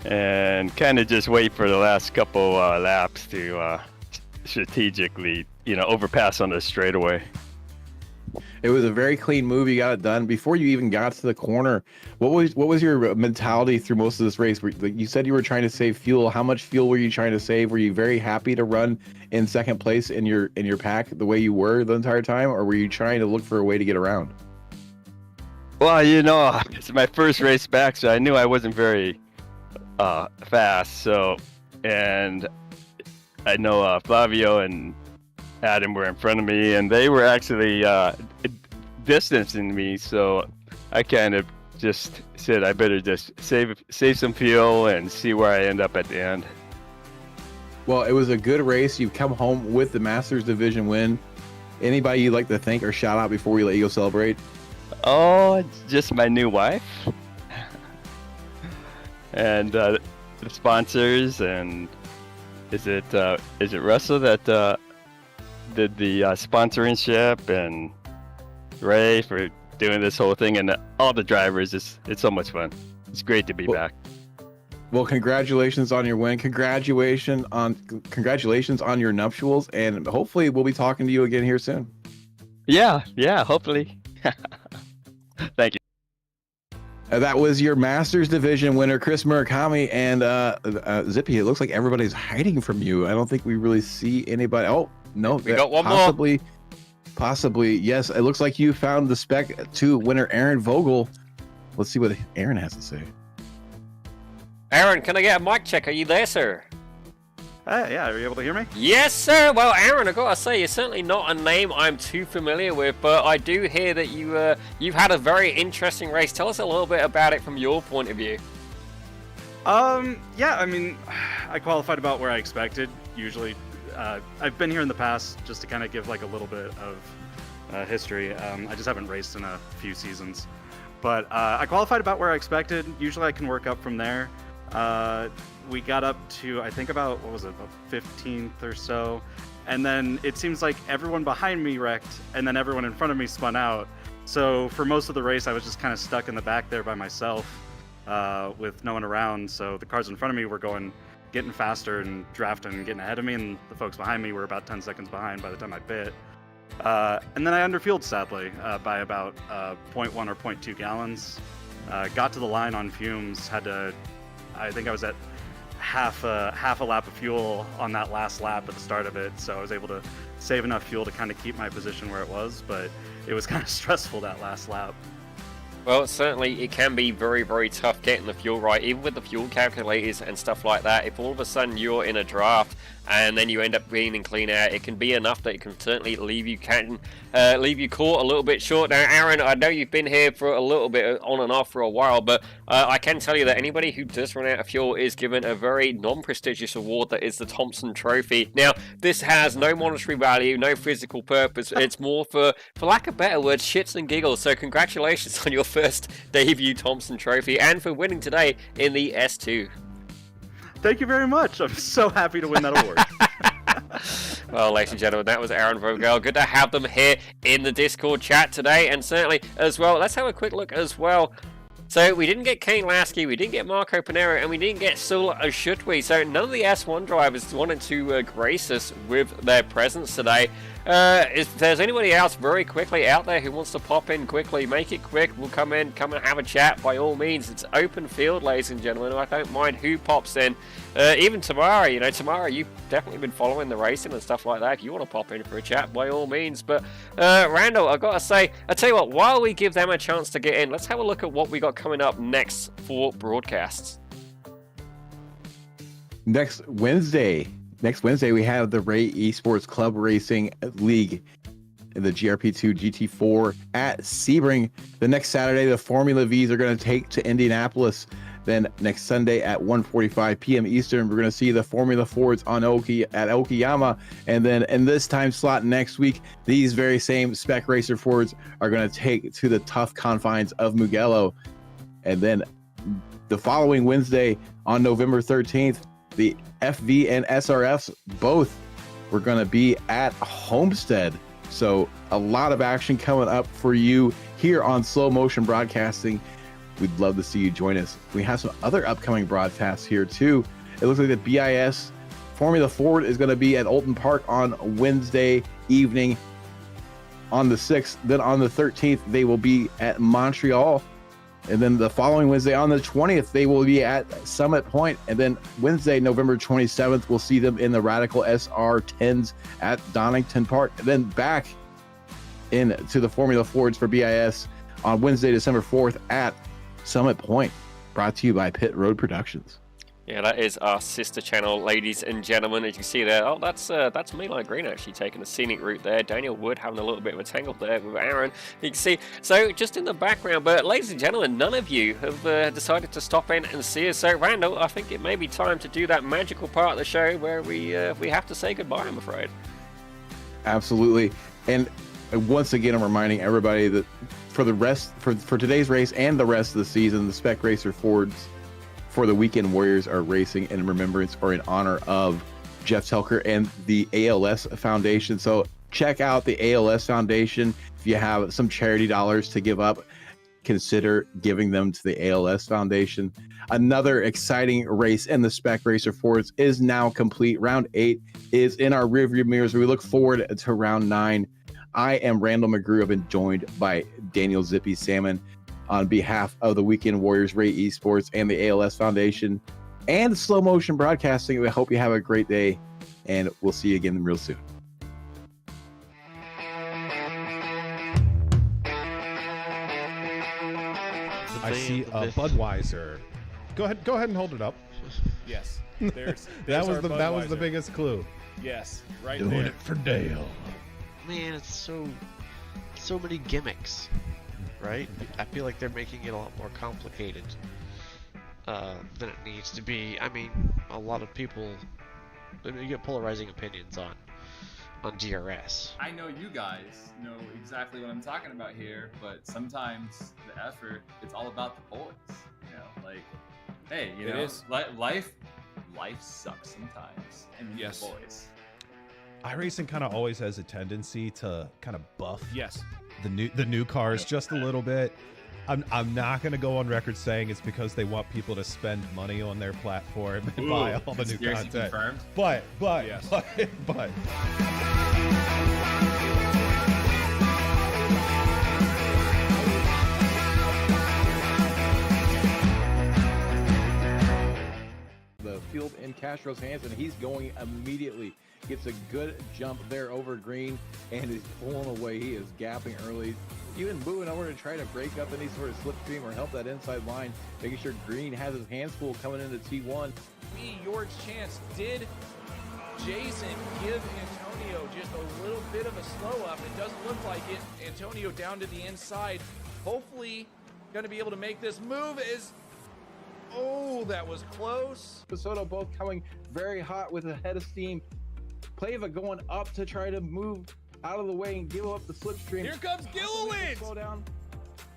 and kind of just wait for the last couple laps to strategically, overpass on the straightaway. It was a very clean move. You got it done before you even got to the corner. What was your mentality through most of this race? You said you were trying to save fuel. How much fuel were you trying to save? Were you very happy to run in second place in your pack the way you were the entire time, or were you trying to look for a way to get around? Well, it's my first race back, so I knew I wasn't very fast. So, and I know Flavio and Adam were in front of me, and they were actually distancing me, so I kind of just said I better just save some fuel and see where I end up at the end. Well, it was a good race. You've come home with the Masters Division win. Anybody you'd like to thank or shout out before we let you go celebrate? Oh, just my new wife and the sponsors, and is it Russell that did the sponsorship, and Ray for doing this whole thing, and all the drivers. It's so much fun. It's great to be back. Well, congratulations on your win. Congratulations on your nuptials, and hopefully we'll be talking to you again here soon. Yeah, hopefully. Thank you. That was your Masters Division winner, Chris Murakami, and Zippy. It looks like everybody's hiding from you. I don't think we really see anybody. Oh, no. We got one more. Possibly, yes. It looks like you found the Spec 2 winner, Aaron Vogel. Let's see what Aaron has to say. Aaron, can I get a mic check? Are you there, sir? Yeah, are you able to hear me? Yes, sir. Well, Aaron, I gotta say, you're certainly not a name I'm too familiar with, but I do hear that you've had a very interesting race. Tell us a little bit about it from your point of view. Yeah, I mean, I qualified about where I expected. Usually, I've been here in the past just to kind of give like a little bit of history. I just haven't raced in a few seasons, but I qualified about where I expected. Usually, I can work up from there. We got up to, I think about 15th or so, and then it seems like everyone behind me wrecked, and then everyone in front of me spun out. So for most of the race, I was just kind of stuck in the back there by myself with no one around. So the cars in front of me were getting faster and drafting and getting ahead of me, and the folks behind me were about 10 seconds behind by the time I pit. And then I underfueled, sadly, by about 0.1 or 0.2 gallons. Got to the line on fumes, I think I was at half a lap of fuel on that last lap at the start of it, so I was able to save enough fuel to kind of keep my position where it was, but it was kind of stressful that last lap. Well, certainly it can be very, very tough getting the fuel right, even with the fuel calculators and stuff like that. If all of a sudden you're in a draft and then you end up being in clean air, it can be enough that it can certainly leave you caught a little bit short. Now, Aaron, I know you've been here for a little bit on and off for a while, but I can tell you that anybody who does run out of fuel is given a very non-prestigious award that is the Thompson Trophy. Now, this has no monetary value, no physical purpose. It's more for lack of better words, shits and giggles. So congratulations on your first debut Thompson Trophy and for winning today in the S2. Thank you very much. I'm so happy to win that award. Well, ladies and gentlemen, that was Aaron Vogel. Good to have them here in the Discord chat today, and certainly as well, let's have a quick look as well So we didn't get Kane Lasky, we didn't get Marco Panero, and we didn't get Sula, or should we? So none of the S1 drivers wanted to grace us with their presence today. If there's anybody else very quickly out there who wants to pop in quickly, make it quick. We'll come and have a chat by all means. It's open field, ladies and gentlemen. I don't mind who pops in. Even Tamara, you know, Tamara, you've definitely been following the racing and stuff like that. If you want to pop in for a chat, by all means. But Randall, I've got to say, I tell you what, while we give them a chance to get in, let's have a look at what we got coming up next for broadcasts. Next Wednesday, we have the Ray Esports Club Racing League in the GRP2 GT4 at Sebring. The next Saturday, the Formula Vs are going to take to Indianapolis. Then next Sunday at 1:45 p.m. Eastern, we're going to see the Formula Fords on at Okayama. And then in this time slot next week, these very same Spec Racer Fords are going to take to the tough confines of Mugello. And then the following Wednesday on November 13th, the FV and SRFs both were going to be at Homestead. So a lot of action coming up for you here on Slow Motion Broadcasting. We'd love to see you join us. We have some other upcoming broadcasts here too. It looks like the BIS Formula Ford is going to be at Alton Park on Wednesday evening on the 6th. Then on the 13th, they will be at Montreal. And then the following Wednesday on the 20th, they will be at Summit Point. And then Wednesday, November 27th, we'll see them in the Radical SR10s at Donington Park. And then back into the Formula Fords for BIS on Wednesday, December 4th at Summit Point, brought to you by Pit Road Productions. Yeah, that is our sister channel, ladies and gentlemen. As you can see there, oh, that's Meline Green actually taking a scenic route there. Daniel Wood having a little bit of a tangle there with Aaron. You can see, so just in the background, but ladies and gentlemen, none of you have decided to stop in and see us. So Randall, I think it may be time to do that magical part of the show where we have to say goodbye, I'm afraid. Absolutely. And once again, I'm reminding everybody that for today's race and the rest of the season, the Spec Racer Fords for the Weekend Warriors are racing in remembrance or in honor of Jeff Telker and the ALS Foundation. So check out the ALS Foundation. If you have some charity dollars to give up, consider giving them to the ALS Foundation. Another exciting race in the Spec Racer Fords is now complete. Round 8 is in our rearview mirrors. We look forward to round 9. I am Randall McGrew. I've been joined by Daniel Zippy Salmon on behalf of the Weekend Warriors, Ray Esports, and the ALS Foundation, and Slow Motion Broadcasting. We hope you have a great day, and we'll see you again real soon. I see a Budweiser. Go ahead and hold it up. Yes. That was the biggest clue. Yes, right Doing there. it for Dale. Man, it's so many gimmicks, right? I feel like they're making it a lot more complicated than it needs to be. I mean, a lot of people, you get polarizing opinions on DRS. I know you guys know exactly what I'm talking about here, but sometimes the effort, it's all about the boys. You know, like, hey, you know, life sucks sometimes, and we Yes. the boys. iRacing kind of always has a tendency to kind of buff Yes. the new cars just a little bit. I'm not going to go on record saying it's because they want people to spend money on their platform and buy all the new Conspiracy content. confirmed. But Yes. but The field in Castro's hands, and he's going immediately. Gets a good jump there over Green and is pulling away. He is gapping early, even moving over to try to break up any sort of slipstream or help that inside line, making sure Green has his hands full coming into T1. Your chance. Did Jason give Antonio just a little bit of a slow up? It doesn't look like it. Antonio down to the inside. Hopefully going to be able to make this move. Oh, that was close. Soto both coming very hot with a head of steam. Plava going up to try to move out of the way and give up the slipstream. Here comes Gilliland. Slow down.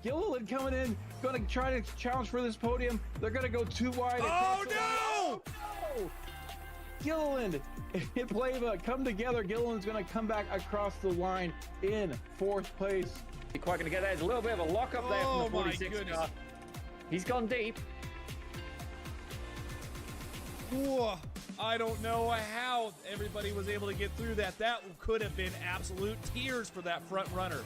Gilliland coming in, going to try to challenge for this podium. They're going to go too wide. Oh, no! Oh, no! Gilliland and Plava come together. Gilliland's going to come back across the line in 4th place. Quite going to get that. There's a little bit of a lock up there Oh, from the my 46 goodness. car. He's gone deep. Whoa, I don't know how everybody was able to get through that. That could have been absolute tears for that front runner.